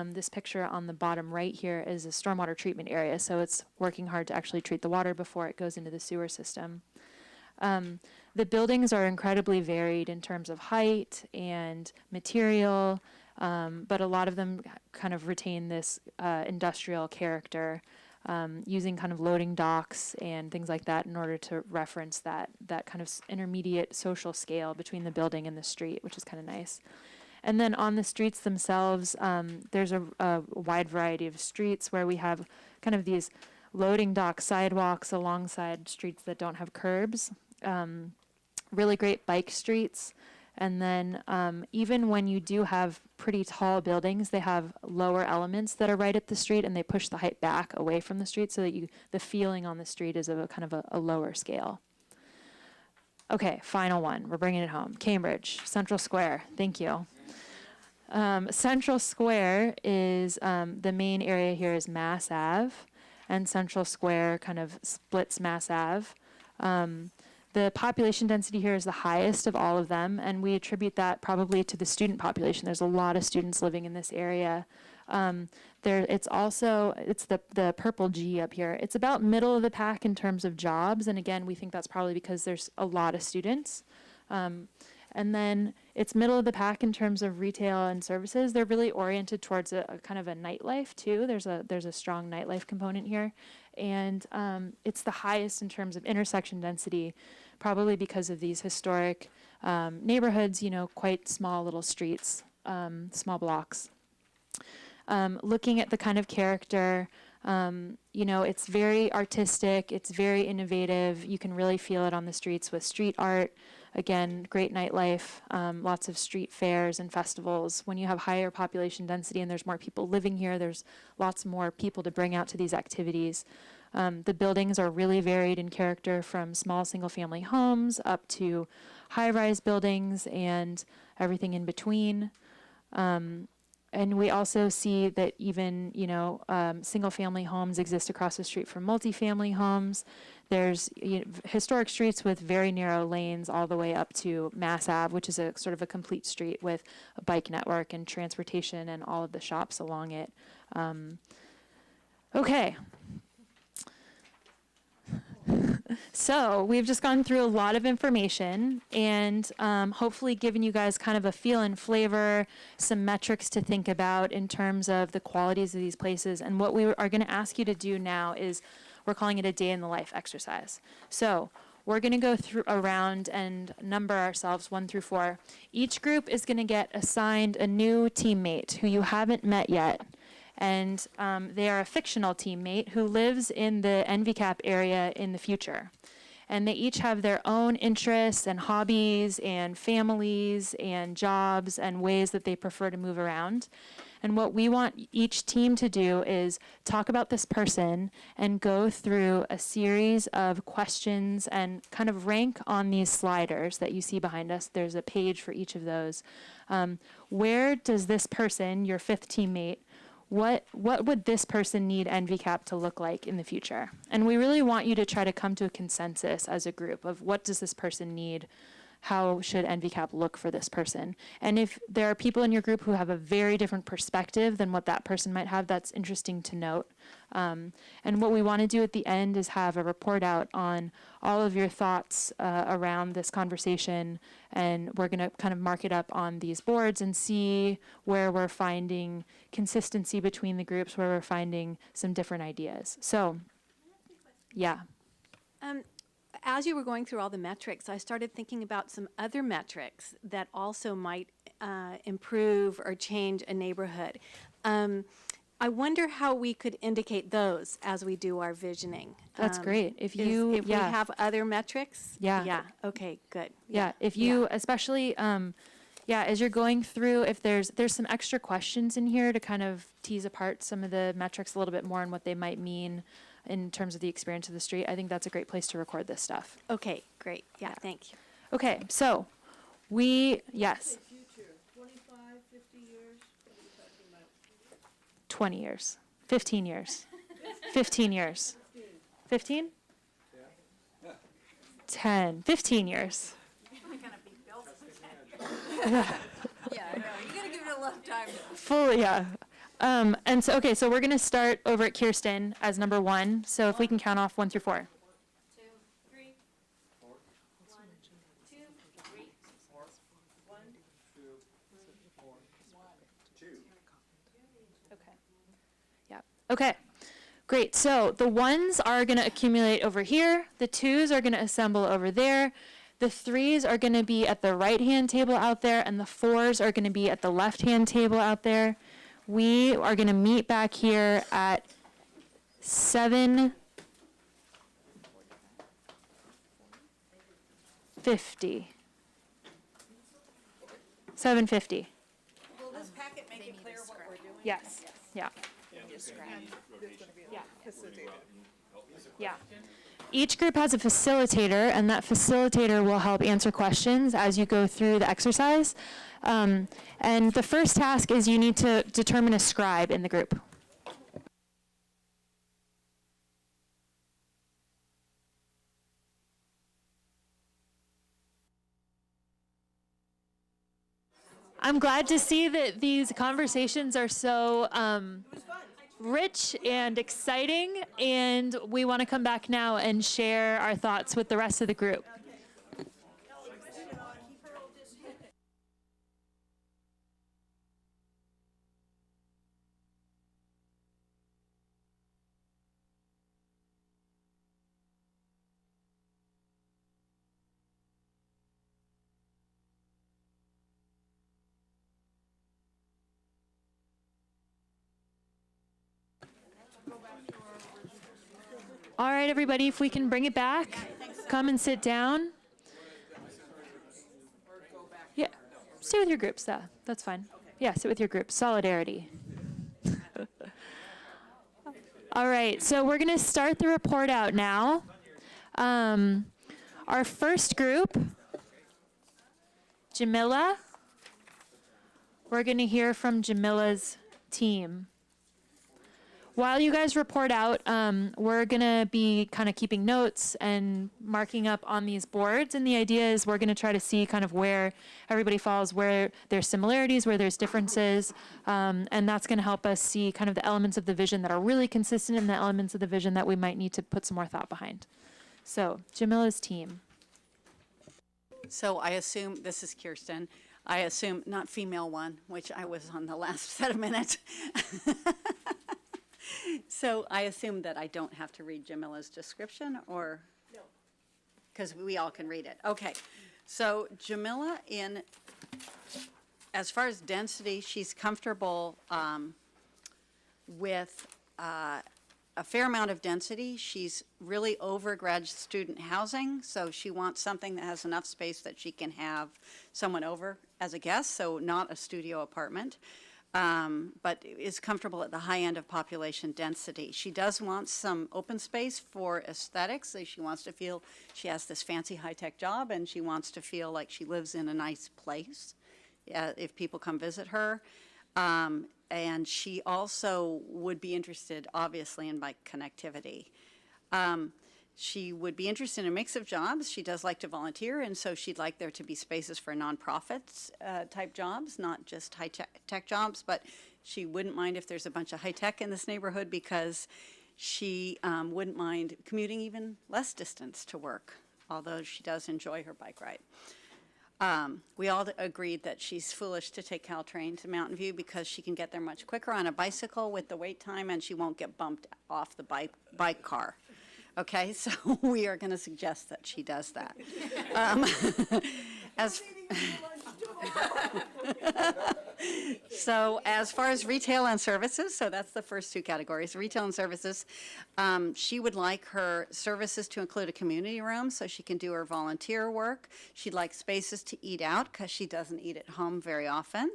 this picture on the bottom right here is a stormwater treatment area, so it's working hard to actually treat the water before it goes into the sewer system. The buildings are incredibly varied in terms of height and material, but a lot of them kind of retain this industrial character, using kind of loading docks and things like that in order to reference that kind of intermediate social scale between the building and the street, which is kind of nice. And then on the streets themselves, there's a wide variety of streets where we have kind of these loading dock sidewalks alongside streets that don't have curbs. Really great bike streets. And then even when you do have pretty tall buildings, they have lower elements that are right at the street, and they push the height back away from the street so that the feeling on the street is of a kind of a lower scale. Okay, final one. We're bringing it home. Cambridge, Central Square. Thank you. Central Square is, the main area here is Mass Ave, and Central Square kind of splits Mass Ave. The population density here is the highest of all of them, and we attribute that probably to the student population. There's a lot of students living in this area. It's the purple G up here. It's about middle of the pack in terms of jobs, and again, we think that's probably because there's a lot of students. And then it's middle of the pack in terms of retail and services. They're really oriented towards a kind of a nightlife too. There's a strong nightlife component here. And it's the highest in terms of intersection density, probably because of these historic neighborhoods, quite small little streets, small blocks. Looking at the kind of character, it's very artistic, it's very innovative. You can really feel it on the streets with street art. Again, great nightlife, lots of street fairs and festivals. When you have higher population density and there's more people living here, there's lots more people to bring out to these activities. The buildings are really varied in character, from small single-family homes up to high-rise buildings and everything in between. And we also see that even, single-family homes exist across the street from multifamily homes. There's historic streets with very narrow lanes all the way up to Mass Ave, which is a sort of a complete street with a bike network and transportation and all of the shops along it. Okay. So we've just gone through a lot of information and hopefully given you guys kind of a feel and flavor, some metrics to think about in terms of the qualities of these places. And what we are going to ask you to do now is, we're calling it a day in the life exercise. So we're going to go through around and number ourselves 1 through 4. Each group is going to get assigned a new teammate who you haven't met yet. And they are a fictional teammate who lives in the Panvcap area in the future. And they each have their own interests and hobbies and families and jobs and ways that they prefer to move around. And what we want each team to do is talk about this person and go through a series of questions and kind of rank on these sliders that you see behind us. There's a page for each of those. Where does this person, your 5th teammate, what would this person need Panvcap to look like in the future? And we really want you to try to come to a consensus as a group of what does this person need? How should Panvcap look for this person? And if there are people in your group who have a very different perspective than what that person might have, that's interesting to note. And what we want to do at the end is have a report out on all of your thoughts around this conversation, and we're going to kind of mark it up on these boards and see where we're finding consistency between the groups, where we're finding some different ideas. So, yeah. As you were going through all the metrics, I started thinking about some other metrics that also might improve or change a neighborhood. I wonder how we could indicate those as we do our visioning. That's great. If we have other metrics? Yeah. Yeah. Okay, good. Yeah. If you, especially, yeah, as you're going through, if there's some extra questions in here to kind of tease apart some of the metrics a little bit more and what they might mean in terms of the experience of the street, I think that's a great place to record this stuff. Okay, great. Yeah, thank you. Okay, so yes. Future, 25, 50 years, what are you talking about? 20 years, 15 years, 15 years, 15? 10, 15 years. Yeah, I know. You gotta give it a little time. Fully, yeah. And so, okay, so we're going to start over at Kirsten as number 1. So if we can count off 1 through 4. 2, 3, 4. 1, 2, 3, 4. 1, 2, 4. 2. Okay. Yeah. Okay. Great. So the 1s are going to accumulate over here. The 2s are going to assemble over there. The 3s are going to be at the right-hand table out there, and the 4s are going to be at the left-hand table out there. We are going to meet back here at 7:50. 7:50. Will this packet make it clear what we're doing? Yes. Yeah. Yeah. Each group has a facilitator, and that facilitator will help answer questions as you go through the exercise. And the first task is you need to determine a scribe in the group. I'm glad to see that these conversations are so rich and exciting, and we want to come back now and share our thoughts with the rest of the group. All right, everybody, if we can bring it back, come and sit down. Yeah, stay with your groups, that's fine. Yeah, sit with your group. Solidarity. All right, so we're going to start the report out now. Our first group, Jamila. We're going to hear from Jamila's team. While you guys report out, we're going to be kind of keeping notes and marking up on these boards. And the idea is we're going to try to see kind of where everybody falls, where there's similarities, where there's differences. And that's going to help us see kind of the elements of the vision that are really consistent and the elements of the vision that we might need to put some more thought behind. So, Jamila's team. So I assume, this is Kirsten, I assume, not female one, which I was on the last set of minutes. So I assume that I don't have to read Jamila's description, or? No. Because we all can read it. Okay. So Jamila, as far as density, she's comfortable with a fair amount of density. She's really over grad student housing, so she wants something that has enough space that she can have someone over as a guest, so not a studio apartment. But is comfortable at the high end of population density. She does want some open space for aesthetics. So she wants to feel she has this fancy high-tech job, and she wants to feel like she lives in a nice place if people come visit her. And she also would be interested, obviously, in bike connectivity. She would be interested in a mix of jobs. She does like to volunteer, and so she'd like there to be spaces for nonprofits type jobs, not just high-tech jobs, but she wouldn't mind if there's a bunch of high-tech in this neighborhood, because she wouldn't mind commuting even less distance to work, although she does enjoy her bike ride. We all agreed that she's foolish to take Caltrain to Mountain View because she can get there much quicker on a bicycle with the wait time, and she won't get bumped off the bike car. Okay, so we are going to suggest that she does that. So as far as retail and services, so that's the first two categories, retail and services. She would like her services to include a community room so she can do her volunteer work. She'd like spaces to eat out because she doesn't eat at home very often.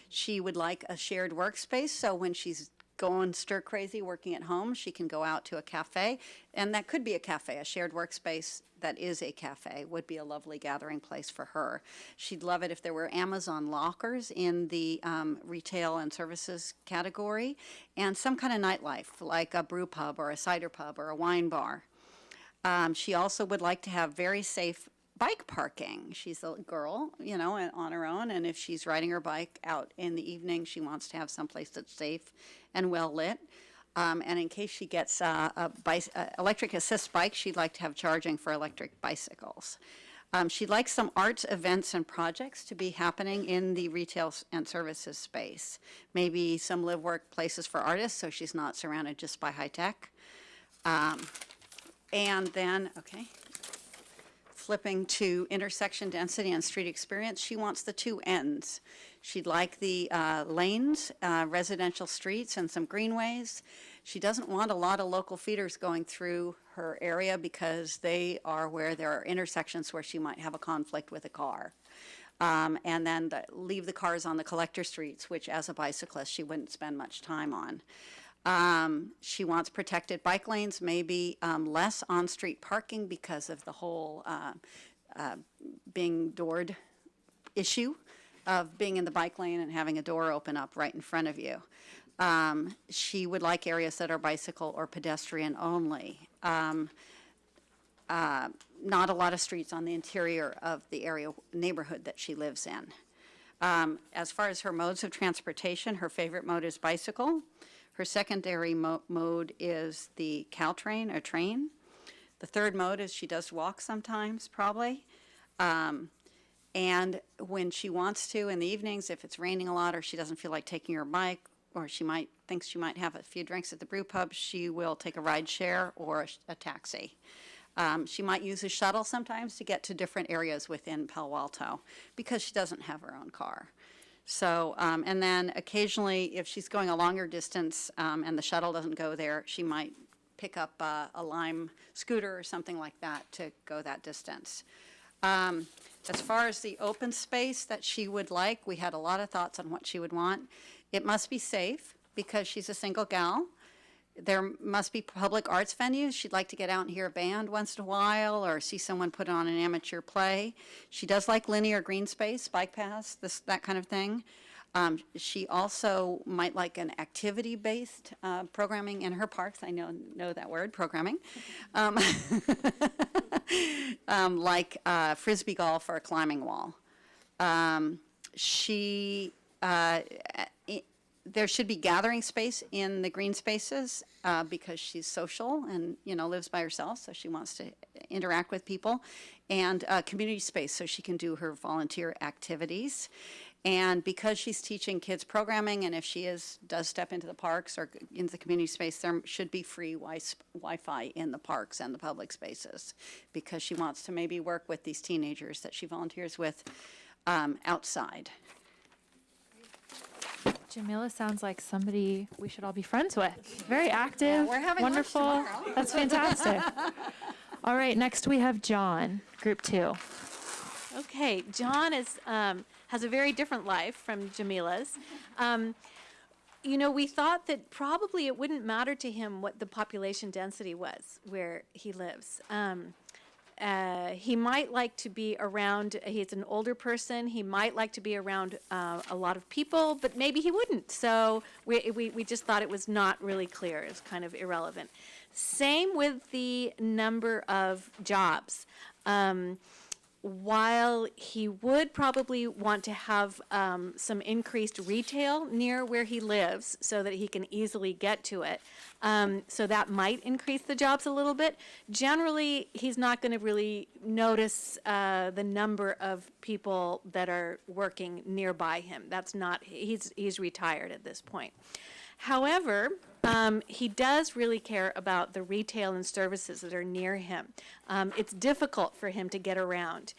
She would like a shared workspace so when she's going stir crazy working at home, she can go out to a cafe. And that could be a cafe, a shared workspace that is a cafe would be a lovely gathering place for her. She'd love it if there were Amazon lockers in the retail and services category and some kind of nightlife like a brew pub or a cider pub or a wine bar. She also would like to have very safe bike parking. She's a girl, you know, on her own, and if she's riding her bike out in the evening, she wants to have someplace that's safe and well lit. And in case she gets electric assist bike, she'd like to have charging for electric bicycles. She'd like some arts events and projects to be happening in the retail and services space. Maybe some live work places for artists so she's not surrounded just by high tech. And then, okay, flipping to intersection density and street experience, she wants the two ends. She'd like the lanes, residential streets, and some greenways. She doesn't want a lot of local feeders going through her area because they are where there are intersections where she might have a conflict with a car. And then leave the cars on the collector streets, which as a bicyclist she wouldn't spend much time on. She wants protected bike lanes, maybe less on-street parking because of the whole being doored issue of being in the bike lane and having a door open up right in front of you. She would like areas that are bicycle or pedestrian only. Not a lot of streets on the interior of the neighborhood that she lives in. As far as her modes of transportation, her favorite mode is bicycle. Her secondary mode is the Caltrain or train. The third mode is she does walk sometimes, probably. And when she wants to in the evenings, if it's raining a lot or she doesn't feel like taking her bike, or thinks she might have a few drinks at the brew pub, she will take a ride share or a taxi. She might use a shuttle sometimes to get to different areas within Palo Alto because she doesn't have her own car. So, and then occasionally if she's going a longer distance and the shuttle doesn't go there, she might pick up a Lime scooter or something like that to go that distance. As far as the open space that she would like, we had a lot of thoughts on what she would want. It must be safe because she's a single gal. There must be public arts venues. She'd like to get out and hear a band once in a while or see someone put on an amateur play. She does like linear green space, bike paths, that kind of thing. She also might like an activity-based programming in her parks. I know that word, programming. Like frisbee golf or a climbing wall. There should be gathering space in the green spaces because she's social and, you know, lives by herself, so she wants to interact with people, and community space so she can do her volunteer activities. And because she's teaching kids programming, and if she does step into the parks or into the community space, there should be free Wi-Fi in the parks and the public spaces because she wants to maybe work with these teenagers that she volunteers with outside. Jamila sounds like somebody we should all be friends with. Very active, we're having lunch wonderful. tomorrow. That's fantastic. All right, next we have John, group 2. Okay, John has a very different life from Jamila's. You know, we thought that probably it wouldn't matter to him what the population density was where he lives. He might like to be around, he's an older person, he might like to be around a lot of people, but maybe he wouldn't. So we just thought it was not really clear, it's kind of irrelevant. Same with the number of jobs. While he would probably want to have some increased retail near where he lives so that he can easily get to it, so that might increase the jobs a little bit. Generally, he's not going to really notice the number of people that are working nearby him. That's not, he's retired at this point. However, he does really care about the retail and services that are near him. It's difficult for him to get around.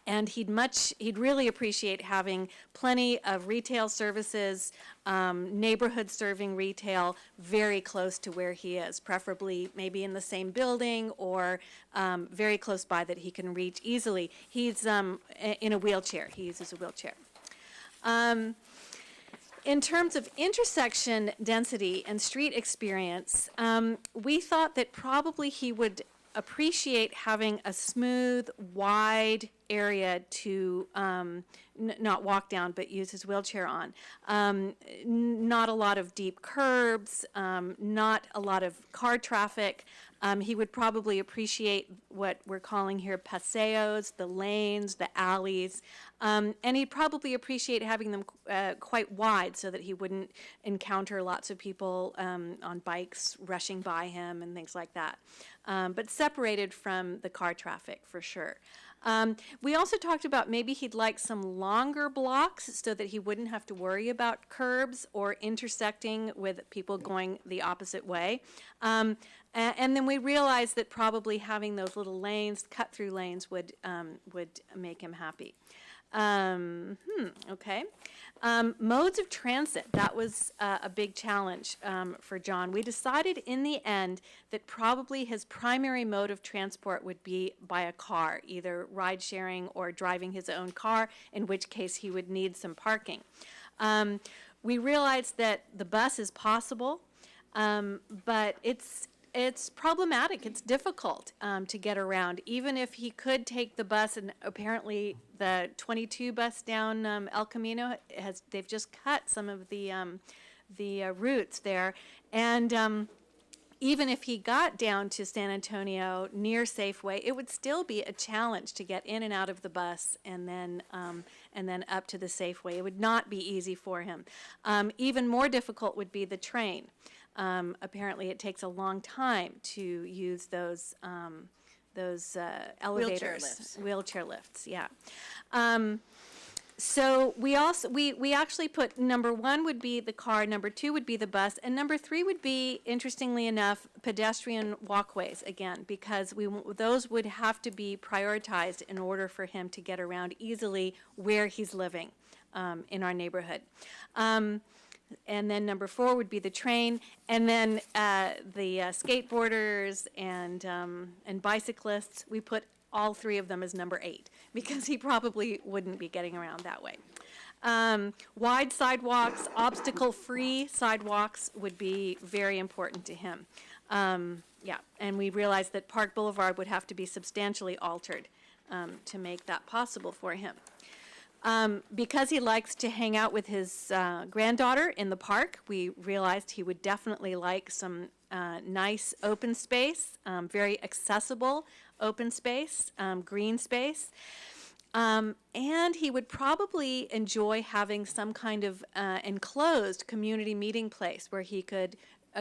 And he'd really appreciate having plenty of retail services, neighborhood serving retail very close to where he is, preferably maybe in the same building or very close by that he can reach easily. He's in a wheelchair. He uses a wheelchair. In terms of intersection density and street experience, we thought that probably he would appreciate having a smooth, wide area to not walk down, but use his wheelchair on. Not a lot of deep curbs, not a lot of car traffic. He would probably appreciate what we're calling here paseos, the lanes, the alleys, and he'd probably appreciate having them quite wide so that he wouldn't encounter lots of people on bikes rushing by him and things like that. But separated from the car traffic for sure. We also talked about maybe he'd like some longer blocks so that he wouldn't have to worry about curbs or intersecting with people going the opposite way. And then we realized that probably having those little lanes, cut-through lanes, would make him happy. Okay. Modes of transit, that was a big challenge for John. We decided in the end that probably his primary mode of transport would be by a car, either ride sharing or driving his own car, in which case he would need some parking. We realized that the bus is possible, but it's problematic. It's difficult to get around. Even if he could take the bus, and apparently the 22 bus down El Camino they've just cut some of the routes there, and even if he got down to San Antonio near Safeway, it would still be a challenge to get in and out of the bus and then up to the Safeway. It would not be easy for him. Even more difficult would be the train. Apparently, it takes a long time to use those elevators, wheelchair lifts. Yeah. So we actually put number 1 would be the car, number 2 would be the bus, and number 3 would be, interestingly enough, pedestrian walkways again, because those would have to be prioritized in order for him to get around easily where he's living in our neighborhood. And then number 4 would be the train, and then the skateboarders and bicyclists. We put all 3 of them as number 8 because he probably wouldn't be getting around that way. Wide sidewalks, obstacle-free sidewalks would be very important to him. Yeah, and we realized that Park Boulevard would have to be substantially altered to make that possible for him. Because he likes to hang out with his granddaughter in the park, we realized he would definitely like some nice open space, very accessible open space, green space. And he would probably enjoy having some kind of enclosed community meeting place where he could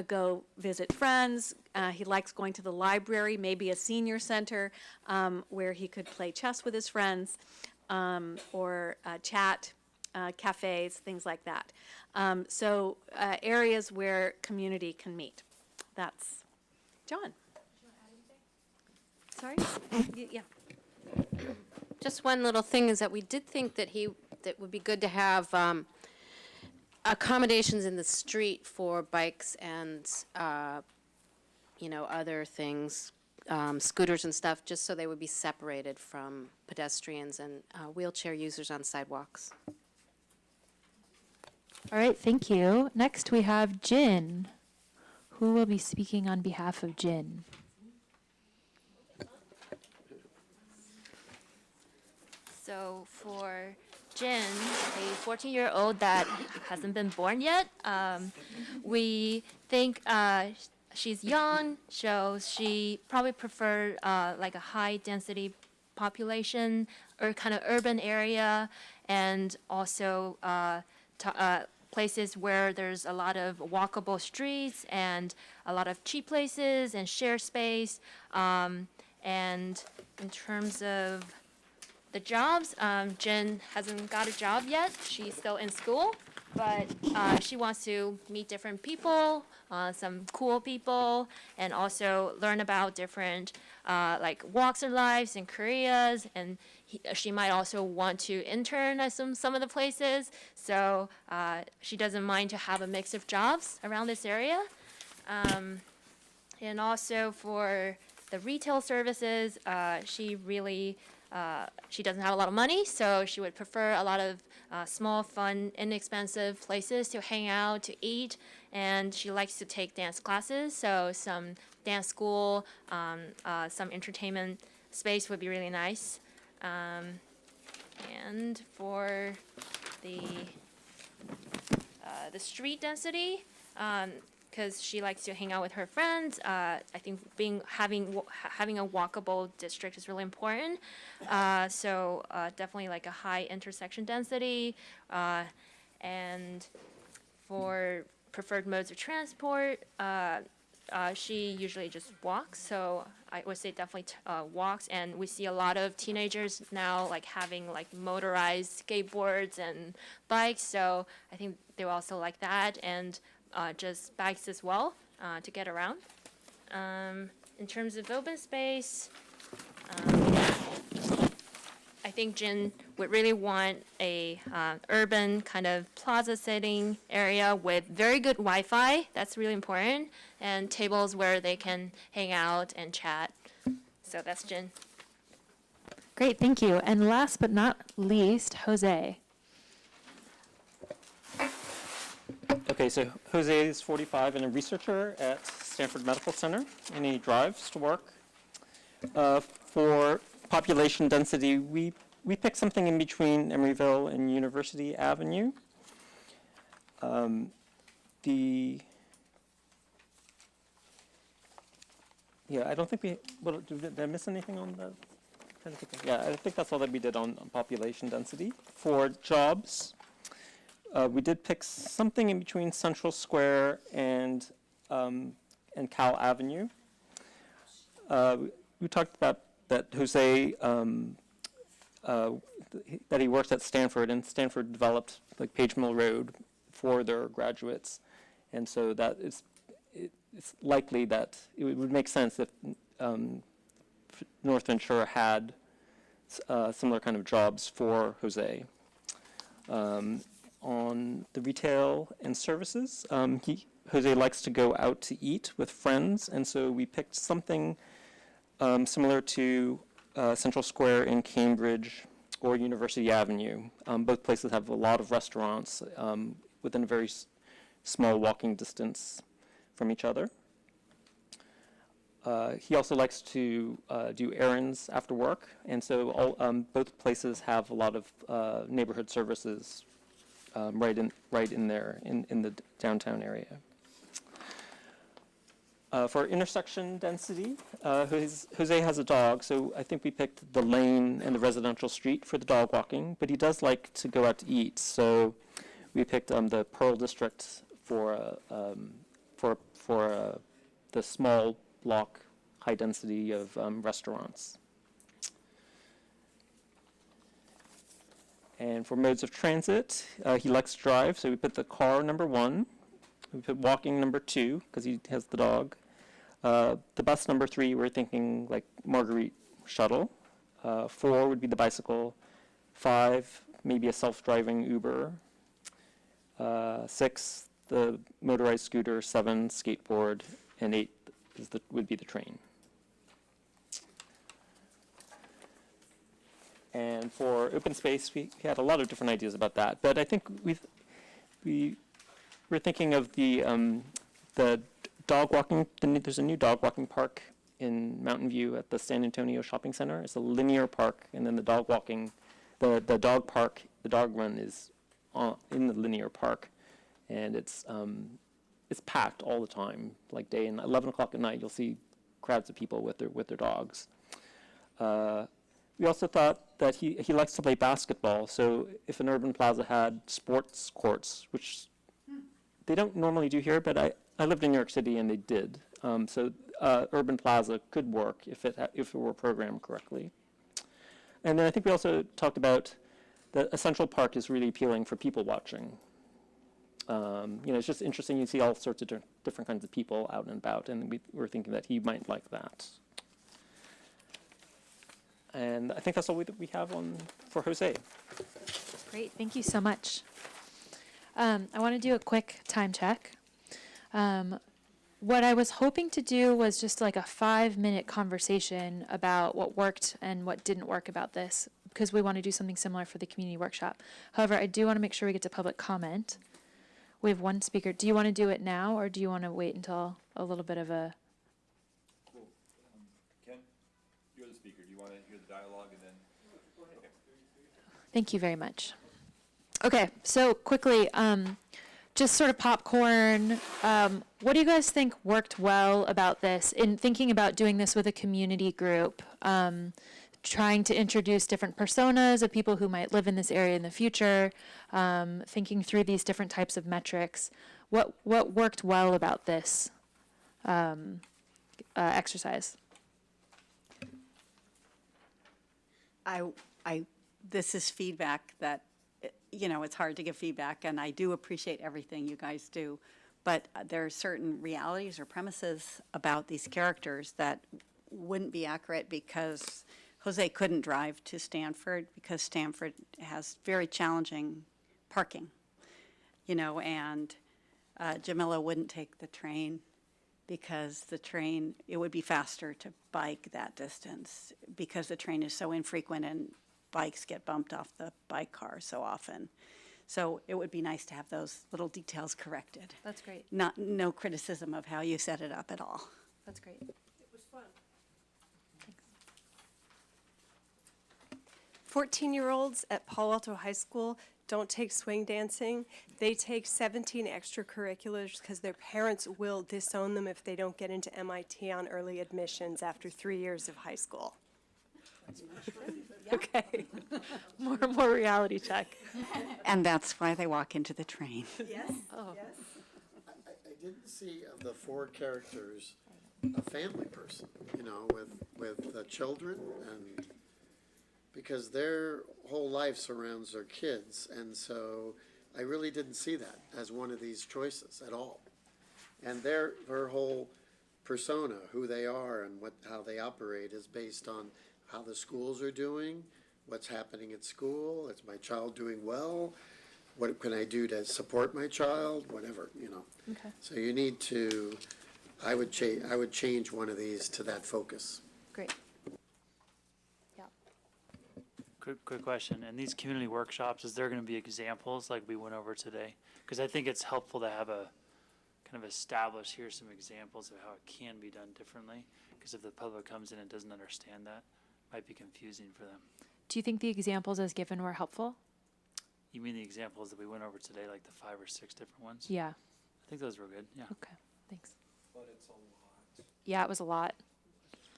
go visit friends. He likes going to the library, maybe a senior center where he could play chess with his friends. Or chat, cafes, things like that. So areas where community can meet. That's John. Sorry? Yeah. Just one little thing is that we did think that that would be good to have accommodations in the street for bikes and other things. Scooters and stuff, just so they would be separated from pedestrians and wheelchair users on sidewalks. All right, thank you. Next, we have Jin. Who will be speaking on behalf of Jin? So for Jin, a 14-year-old that hasn't been born yet, we think she's young, so she probably prefer like a high-density population or kind of urban area, and also places where there's a lot of walkable streets and a lot of cheap places and share space. And in terms of the jobs, Jen hasn't got a job yet. She's still in school. but she wants to meet different people, some cool people, and also learn about different like walks of lives and careers. And she might also want to intern at some of the places. So she doesn't mind to have a mix of jobs around this area. And also for the retail services, she doesn't have a lot of money, so she would prefer a lot of small, fun, inexpensive places to hang out, to eat, and she likes to take dance classes, so some dance school, some entertainment space would be really nice. And for the street density, because she likes to hang out with her friends. I think having a walkable district is really important. So definitely like a high intersection density. And for preferred modes of transport, she usually just walks. So I would say definitely walks. And we see a lot of teenagers now like having like motorized skateboards and bikes. So I think they will also like that. And just bikes as well to get around. In terms of open space, I think Jin would really want a urban kind of plaza setting area with very good Wi-Fi. That's really important, and tables where they can hang out and chat. So that's Jin. Great, thank you. And last but not least, Jose. Okay, so Jose is 45 and a researcher at Stanford Medical Center, and he drives to work. For population density, we picked something in between Emeryville and University Avenue. I don't think did I miss anything on the? Yeah, I think that's all that we did on population density. For jobs, we did pick something in between Central Square and Cal Avenue. We talked about that Jose, that he works at Stanford, and Stanford developed like Page Mill Road for their graduates, and so that it's likely that it would make sense if North Ventura had similar kind of jobs for Jose. On the retail and services, Jose likes to go out to eat with friends, and so we picked something similar to Central Square in Cambridge or University Avenue. Both places have a lot of restaurants within a very small walking distance from each other. He also likes to do errands after work, and so both places have a lot of neighborhood services right in there in the downtown area. For intersection density, Jose has a dog, so I think we picked the lane and the residential street for the dog walking, but he does like to go out to eat, so we picked the Pearl District for the small block high density of restaurants. And for modes of transit, he likes to drive, so we put the car number 1. We put walking number 2, because he has the dog. The bus number 3, we're thinking like Marguerite shuttle. 4 would be the bicycle. 5, maybe a self-driving Uber. 6, the motorized scooter. 7, skateboard. And 8 would be the train. And for open space, we had a lot of different ideas about that. But I think we were thinking of the dog walking. There's a new dog walking park in Mountain View at the San Antonio Shopping Center. It's a linear park, and then the dog walking, the dog park, the dog run is in the linear park, and it's packed all the time, like day and 11 o'clock at night. You'll see crowds of people with their dogs. We also thought that he likes to play basketball, so if an urban plaza had sports courts, which they don't normally do here, but I lived in New York City and they did. So urban plaza could work if it were programmed correctly. And then I think we also talked about that a central park is really appealing for people watching. It's just interesting. You see all sorts of different kinds of people out and about, and we were thinking that he might like that. And I think that's all we have on for Jose. Great, thank you so much. I want to do a quick time check. What I was hoping to do was just like a 5-minute conversation about what worked and what didn't work about this, because we want to do something similar for the community workshop. However, I do want to make sure we get to public comment. We have one speaker. Do you want to do it now, or do you want to wait until a little bit of a... Ken, you're the speaker. Do you want to hear the dialogue and then? Okay. Thank you very much. Okay, so quickly, just sort of popcorn. What do you guys think worked well about this in thinking about doing this with a community group? Trying to introduce different personas of people who might live in this area in the future, thinking through these different types of metrics. What worked well about this exercise? This is feedback that, it's hard to give feedback, and I do appreciate everything you guys do, but there are certain realities or premises about these characters that wouldn't be accurate because Jose couldn't drive to Stanford because Stanford has very challenging parking, and Jamila wouldn't take the train because the train, it would be faster to bike that distance because the train is so infrequent and bikes get bumped off the bike car so often. So it would be nice to have those little details corrected. That's great. No criticism of how you set it up at all. That's great. It was fun. 14-year-olds at Palo Alto High School don't take swing dancing. They take 17 extracurriculars because their parents will disown them if they don't get into MIT on early admissions after 3 years of high school. Okay. more reality check. And that's why they walk into the train. Yes. Oh. Yes. I didn't see of the 4 characters a family person, with children, and because their whole life surrounds their kids, and so I really didn't see that as one of these choices at all. And their whole persona, who they are and how they operate, is based on how the schools are doing, what's happening at school, is my child doing well, what can I do to support my child, whatever, Okay. So you need to, I would change one of these to that focus. Great. Yeah. Quick question. In these community workshops, is there going to be examples like we went over today? Because I think it's helpful to have a kind of establish, here's some examples of how it can be done differently. Because if the public comes in and doesn't understand that, it might be confusing for them. Do you think the examples as given were helpful? You mean the examples that we went over today, like the 5 or 6 different ones? Yeah. I think those were good, yeah. Okay, thanks. But it's a lot. Yeah, it was a lot.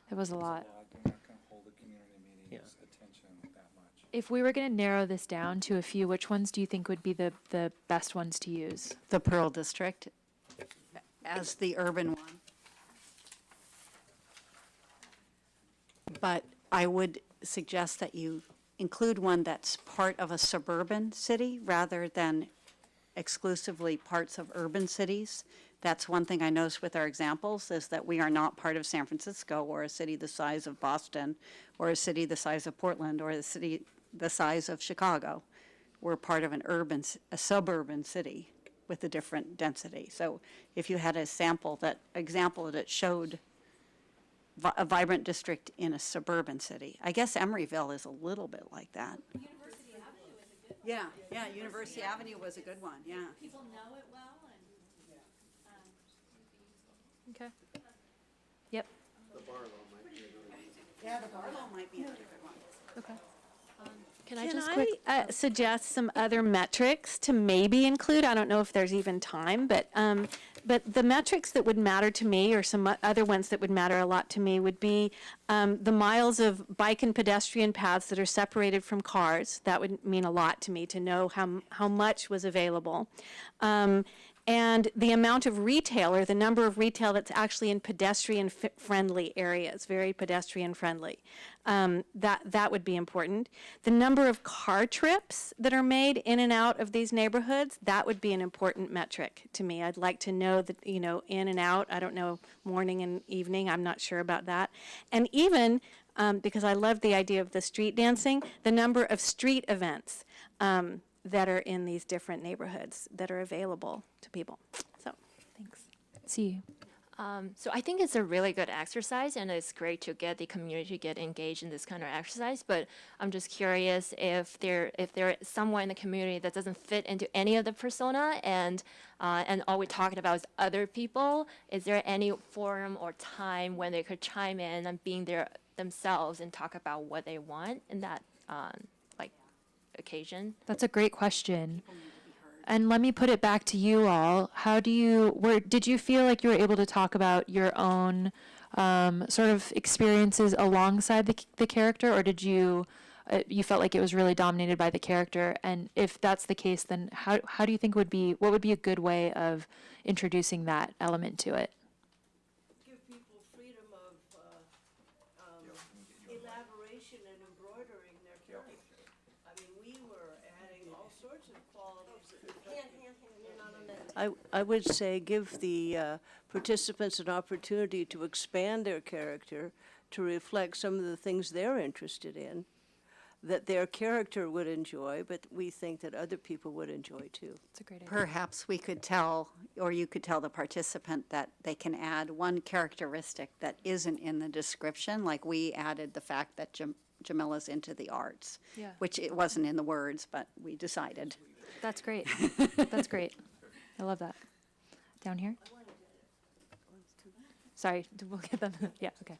It was a lot. You're not going to hold a community meeting's attention that much. If we were going to narrow this down to a few, which ones do you think would be the best ones to use? The Pearl District as the urban one. But I would suggest that you include one that's part of a suburban city rather than exclusively parts of urban cities. That's one thing I noticed with our examples, is that we are not part of San Francisco or a city the size of Boston or a city the size of Portland or a city the size of Chicago. We're part of a suburban city with a different density. So if you had example that showed a vibrant district in a suburban city. I guess Emeryville is a little bit like that. University Avenue is a good one. Yeah, University Avenue was a good one, yeah. People know it well and. Okay. Yep. The Barlow might be another one. Yeah, the Barlow might be another good one. Okay. Can I suggest some other metrics to maybe include? I don't know if there's even time, but the metrics that would matter to me, or some other ones that would matter a lot to me, would be the miles of bike and pedestrian paths that are separated from cars. That would mean a lot to me to know how much was available. and the amount of retail, or the number of retail that's actually in pedestrian-friendly areas, very pedestrian-friendly. That would be important. The number of car trips that are made in and out of these neighborhoods, that would be an important metric to me. I'd like to know that, you know, in and out, I don't know, morning and evening, I'm not sure about that. And even, because I love the idea of the street dancing, the number of street events that are in these different neighborhoods that are available to people. So, thanks. See you. So I think it's a really good exercise, and it's great to get the community to get engaged in this kind of exercise. But I'm just curious if there is someone in the community that doesn't fit into any of the persona, and all we're talking about is other people. Is there any forum or time when they could chime in and being there themselves and talk about what they want in that occasion? That's a great question. And let me put it back to you all. Did you feel like you were able to talk about your own sort of experiences alongside the character, or did you felt like it was really dominated by the character? And if that's the case, then how do you think what would be a good way of introducing that element to it? Give people freedom of elaboration and embroidering their character. I mean, we were adding all sorts of qualities. I would say give the participants an opportunity to expand their character to reflect some of the things they're interested in, that their character would enjoy, but we think that other people would enjoy too. It's a great idea. Perhaps we could tell, or you could tell the participant that they can add one characteristic that isn't in the description, like we added the fact that Jamila's into the arts, Yeah. which it wasn't in the words, but we decided. That's great. That's great. I love that. Down here? Sorry, we'll get them. Yeah, okay.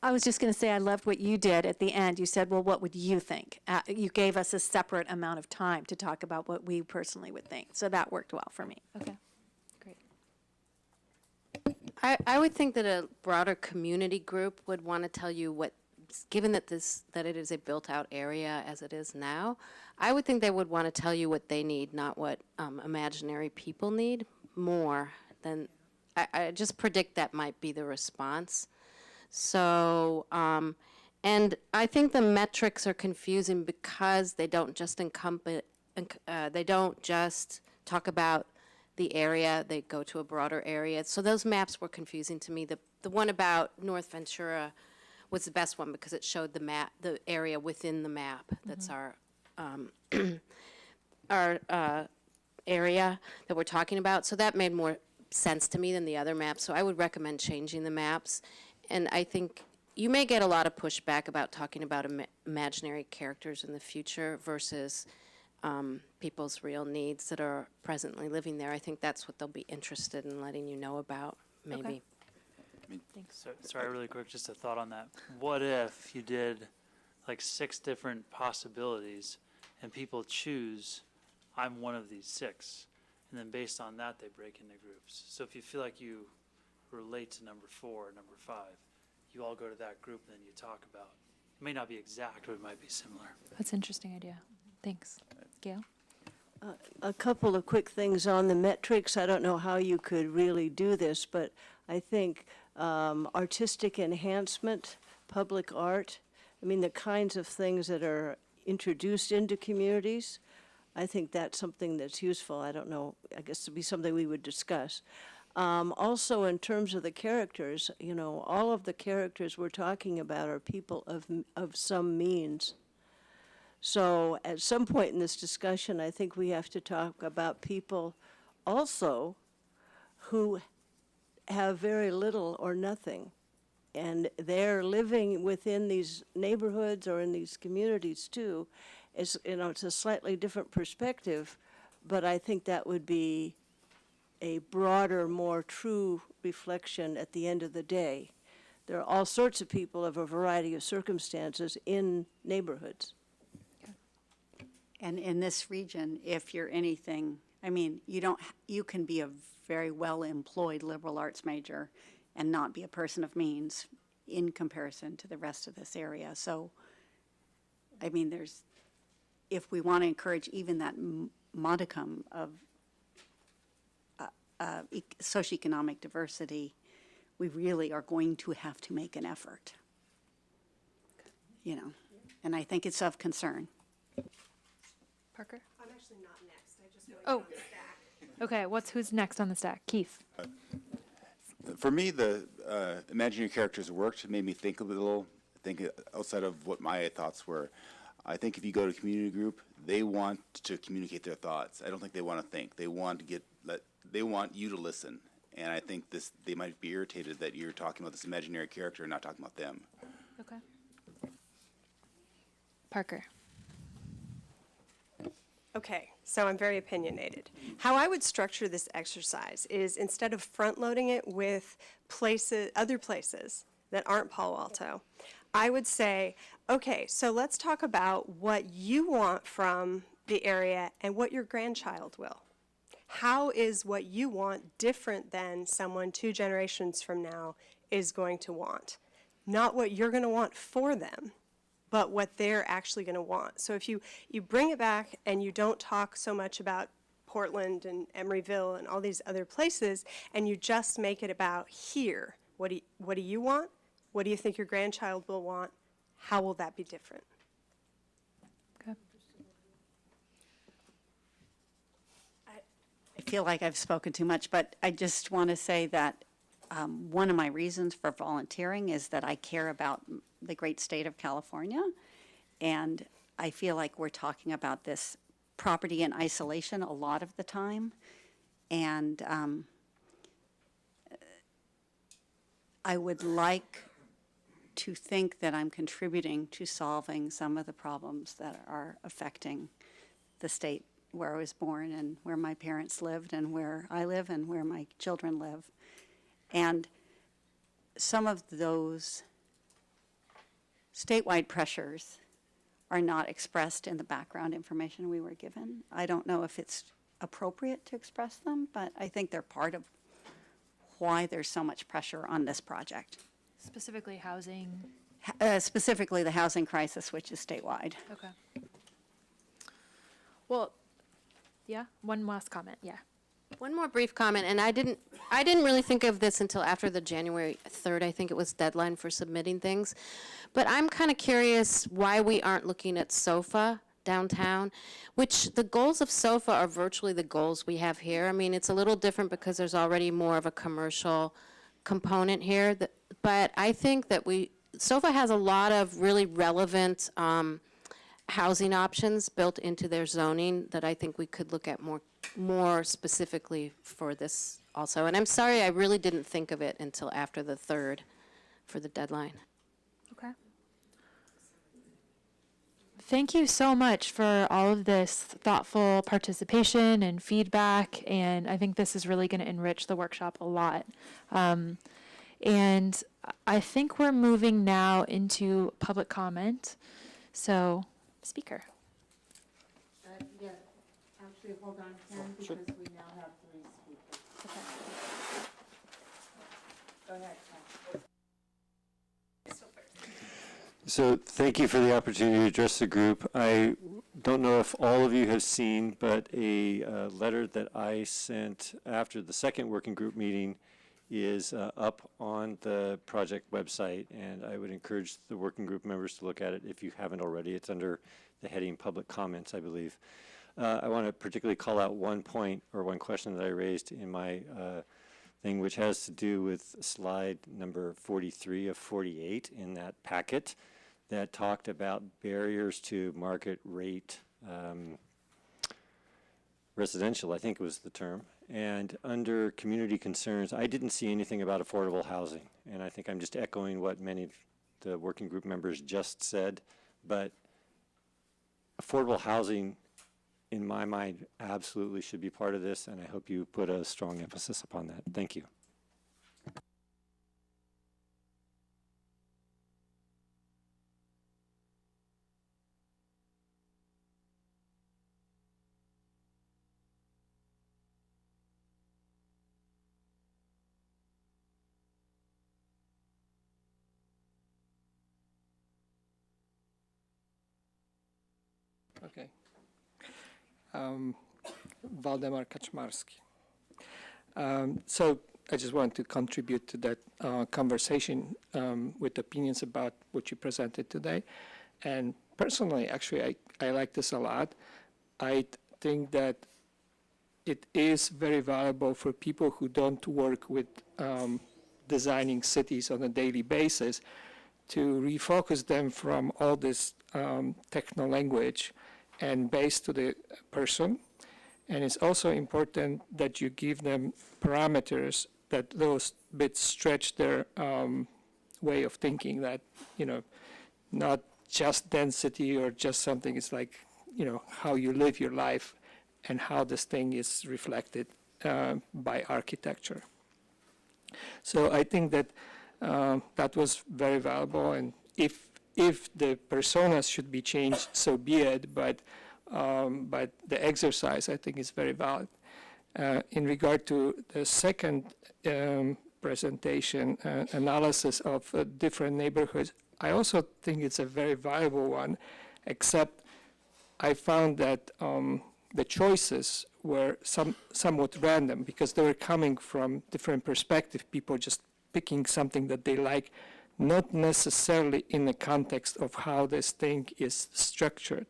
I was just going to say, I loved what you did at the end. You said, well, what would you think? You gave us a separate amount of time to talk about what we personally would think. So that worked well for me. Okay, great. I would think that a broader community group would want to tell you what, given that it is a built-out area as it is now, I would think they would want to tell you what they need, not what imaginary people need, more than, I just predict that might be the response. So, and I think the metrics are confusing because they don't just they don't just talk about the area, they go to a broader area. So those maps were confusing to me. The one about North Ventura was the best one because it showed the map, the area within the map. That's our area that we're talking about. So that made more sense to me than the other maps. So I would recommend changing the maps. And I think you may get a lot of pushback about talking about imaginary characters in the future versus people's real needs that are presently living there. I think that's what they'll be interested in letting you know about, maybe. So, sorry, really quick, just a thought on that. What if you did like 6 different possibilities and people choose, I'm one of these 6, and then based on that, they break into groups. So if you feel like you relate to number 4 or number 5, you all go to that group and then you talk about, it may not be exact, but it might be similar. That's an interesting idea. Thanks. Gail? A couple of quick things on the metrics. I don't know how you could really do this, but I think artistic enhancement, public art, I mean, the kinds of things that are introduced into communities, I think that's something that's useful. I don't know, I guess it'd be something we would discuss. Also, in terms of the characters, you know, all of the characters we're talking about are people of some means. So at some point in this discussion, I think we have to talk about people also who have very little or nothing. And they're living within these neighborhoods or in these communities too. It's, you know, it's a slightly different perspective, but I think that would be a broader, more true reflection at the end of the day. There are all sorts of people of a variety of circumstances in neighborhoods. And in this region, if you're anything, I mean, you can be a very well-employed liberal arts major and not be a person of means in comparison to the rest of this area. So, I mean, if we want to encourage even that modicum of socioeconomic diversity, we really are going to have to make an effort. You know, and I think it's of concern. Parker? I'm actually not next. I just Oh. Okay, who's next on the stack? Keith. For me, the imaginary characters worked, made me think a little, think outside of what my thoughts were. I think if you go to a community group, they want to communicate their thoughts. I don't think they want to think. They want to they want you to listen. And I think they might be irritated that you're talking about this imaginary character and not talking about them. Okay. Parker. Okay, so I'm very opinionated. How I would structure this exercise is instead of front-loading it with other places that aren't Palo Alto, I would say, okay, so let's talk about what you want from the area and what your grandchild will. How is what you want different than someone 2 generations from now is going to want? Not what you're going to want for them, but what they're actually going to want. So if you bring it back and you don't talk so much about Portland and Emeryville and all these other places, and you just make it about here, what do you want? What do you think your grandchild will want? How will that be different? Okay. I feel like I've spoken too much, but I just want to say that one of my reasons for volunteering is that I care about the great state of California, and I feel like we're talking about this property in isolation a lot of the time, and I would like to think that I'm contributing to solving some of the problems that are affecting the state where I was born and where my parents lived and where I live and where my children live. And some of those statewide pressures are not expressed in the background information we were given. I don't know if it's appropriate to express them, but I think they're part of why there's so much pressure on this project. Specifically housing. Specifically the housing crisis, which is statewide. Okay. Well, yeah, one last comment, yeah. One more brief comment, and I didn't really think of this until after the January 3rd, I think it was, deadline for submitting things. But I'm kind of curious why we aren't looking at SOFA downtown, which the goals of SOFA are virtually the goals we have here. I mean, it's a little different because there's already more of a commercial component here. But I think that SOFA has a lot of really relevant housing options built into their zoning that I think we could look at more specifically for this also. And I'm sorry, I really didn't think of it until after the 3rd for the deadline. Okay. Thank you so much for all of this thoughtful participation and feedback, and I think this is really going to enrich the workshop a lot. And I think we're moving now into public comment. So, speaker. Yeah, actually, hold on, Karen, because we now have 3 speakers. Go ahead, Karen. So thank you for the opportunity to address the group. I don't know if all of you have seen, but a letter that I sent after the second working group meeting is up on the project website, and I would encourage the working group members to look at it if you haven't already. It's under the heading Public Comments, I believe. I want to particularly call out one point or one question that I raised in my thing, which has to do with slide number 43 of 48 in that packet that talked about barriers to market rate residential, I think was the term. And under community concerns, I didn't see anything about affordable housing. And I think I'm just echoing what many of the working group members just said. But affordable housing, in my mind, absolutely should be part of this. And I hope you put a strong emphasis upon that. Thank you. Okay. Waldemar Kaczmarski. So I just want to contribute to that conversation with opinions about what you presented today. And personally, actually, I like this a lot. I think that it is very valuable for people who don't work with designing cities on a daily basis to refocus them from all this techno language and base to the person. And it's also important that you give them parameters that those bits stretch their way of thinking, that, not just density or just something. It's like, how you live your life and how this thing is reflected by architecture. So I think that that was very valuable, and if the personas should be changed, so be it, but the exercise, I think, is very valid. In regard to the second presentation, analysis of different neighborhoods, I also think it's a very valuable one, except I found that the choices were somewhat random because they were coming from different perspectives, people just picking something that they like, not necessarily in the context of how this thing is structured.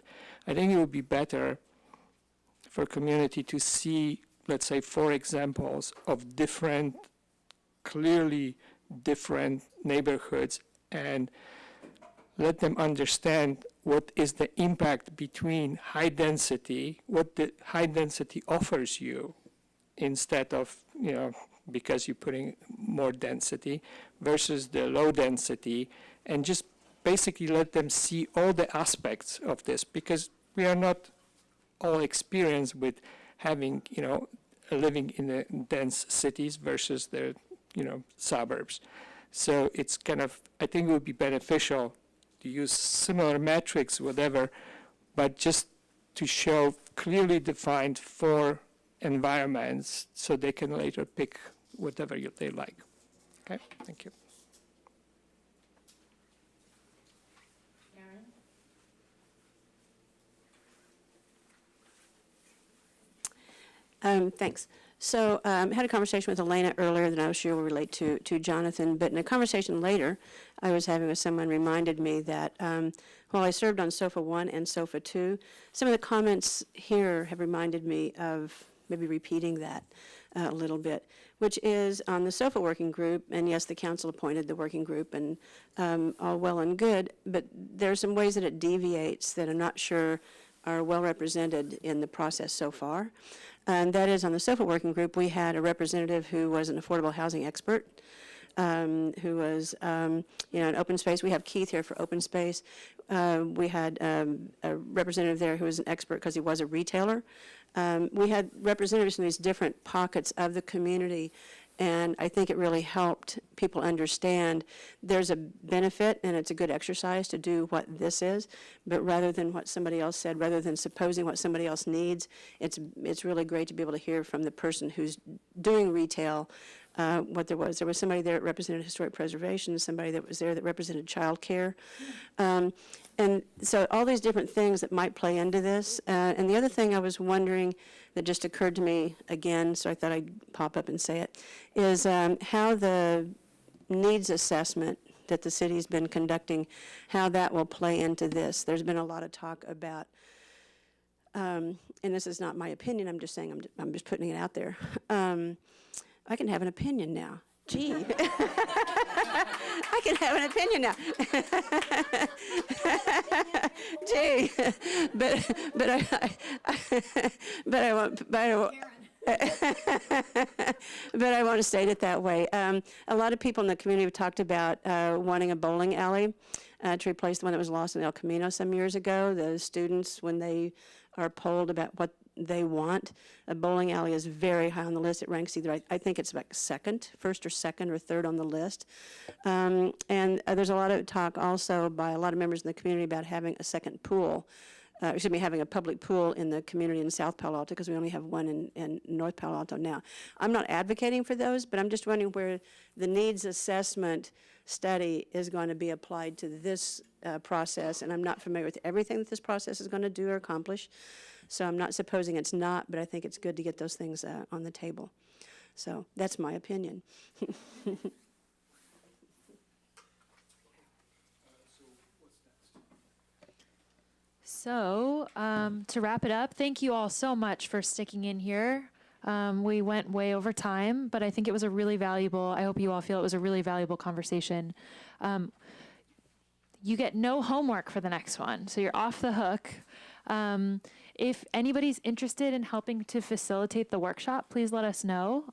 I think it would be better for community to see, let's say, 4 examples of different, clearly different neighborhoods, and let them understand what is the impact between high density, what the high density offers you, instead of, because you're putting more density, versus the low density, and just basically let them see all the aspects of this, because we are not all experienced with having, living in the dense cities versus the, suburbs. So it's kind of, I think it would be beneficial to use similar metrics, whatever, but just to show clearly defined 4 environments so they can later pick whatever they like. Okay, thank you. Thanks. So I had a conversation with Elena earlier that I was sure will relate to Jonathan, but in a conversation later I was having with someone reminded me that while I served on SOFA 1 and SOFA 2, some of the comments here have reminded me of maybe repeating that a little bit, which is on the SOFA working group, and yes, the council appointed the working group, and all well and good, but there are some ways that it deviates that I'm not sure are well represented in the process so far. And that is, on the SOFA working group, we had a representative who was an affordable housing expert, who was, an open space. We have Keith here for open space. We had a representative there who was an expert because he was a retailer. We had representatives in these different pockets of the community, and I think it really helped people understand there's a benefit and it's a good exercise to do what this is, but rather than what somebody else said, rather than supposing what somebody else needs, it's really great to be able to hear from the person who's doing retail what there was. There was somebody there that represented historic preservation, somebody that was there that represented childcare. And so all these different things that might play into this. And the other thing I was wondering that just occurred to me again, so I thought I'd pop up and say it, is how the needs assessment that the city's been conducting, how that will play into this. There's been a lot of talk about, and this is not my opinion, I'm just saying, I'm just putting it out there. I can have an opinion now. Gee. I can have an opinion now. Gee. But I won't state it that way. A lot of people in the community have talked about wanting a bowling alley to replace the one that was lost in El Camino some years ago. The students, when they are polled about what they want, a bowling alley is very high on the list. It ranks either, I think it's like first or second or third on the list. And there's a lot of talk also by a lot of members in the community about having a second pool, having a public pool in the community in South Palo Alto, because we only have one in North Palo Alto now. I'm not advocating for those, but I'm just wondering where the needs assessment study is going to be applied to this process, and I'm not familiar with everything that this process is going to do or accomplish, so I'm not supposing it's not, but I think it's good to get those things on the table. So that's my opinion. So, to wrap it up, thank you all so much for sticking in here. We went way over time, but I think it was a really valuable, I hope you all feel it was a really valuable conversation. You get no homework for the next one, so you're off the hook. If anybody's interested in helping to facilitate the workshop, please let us know.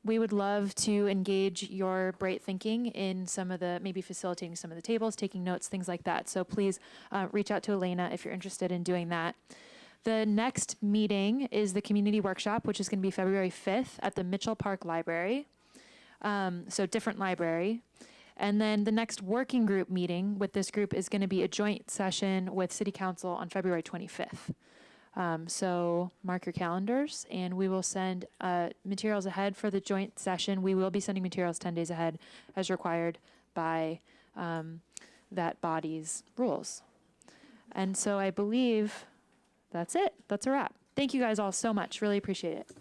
We would love to engage your bright thinking in some of the, maybe facilitating some of the tables, taking notes, things like that. So please reach out to Elena if you're interested in doing that. The next meeting is the community workshop, which is going to be February 5th at the Mitchell Park Library. So different library. And then the next working group meeting with this group is going to be a joint session with City Council on February 25th. So mark your calendars, and we will send materials ahead for the joint session. We will be sending materials 10 days ahead as required by that body's rules. And so I believe that's it. That's a wrap. Thank you guys all so much. Really appreciate it.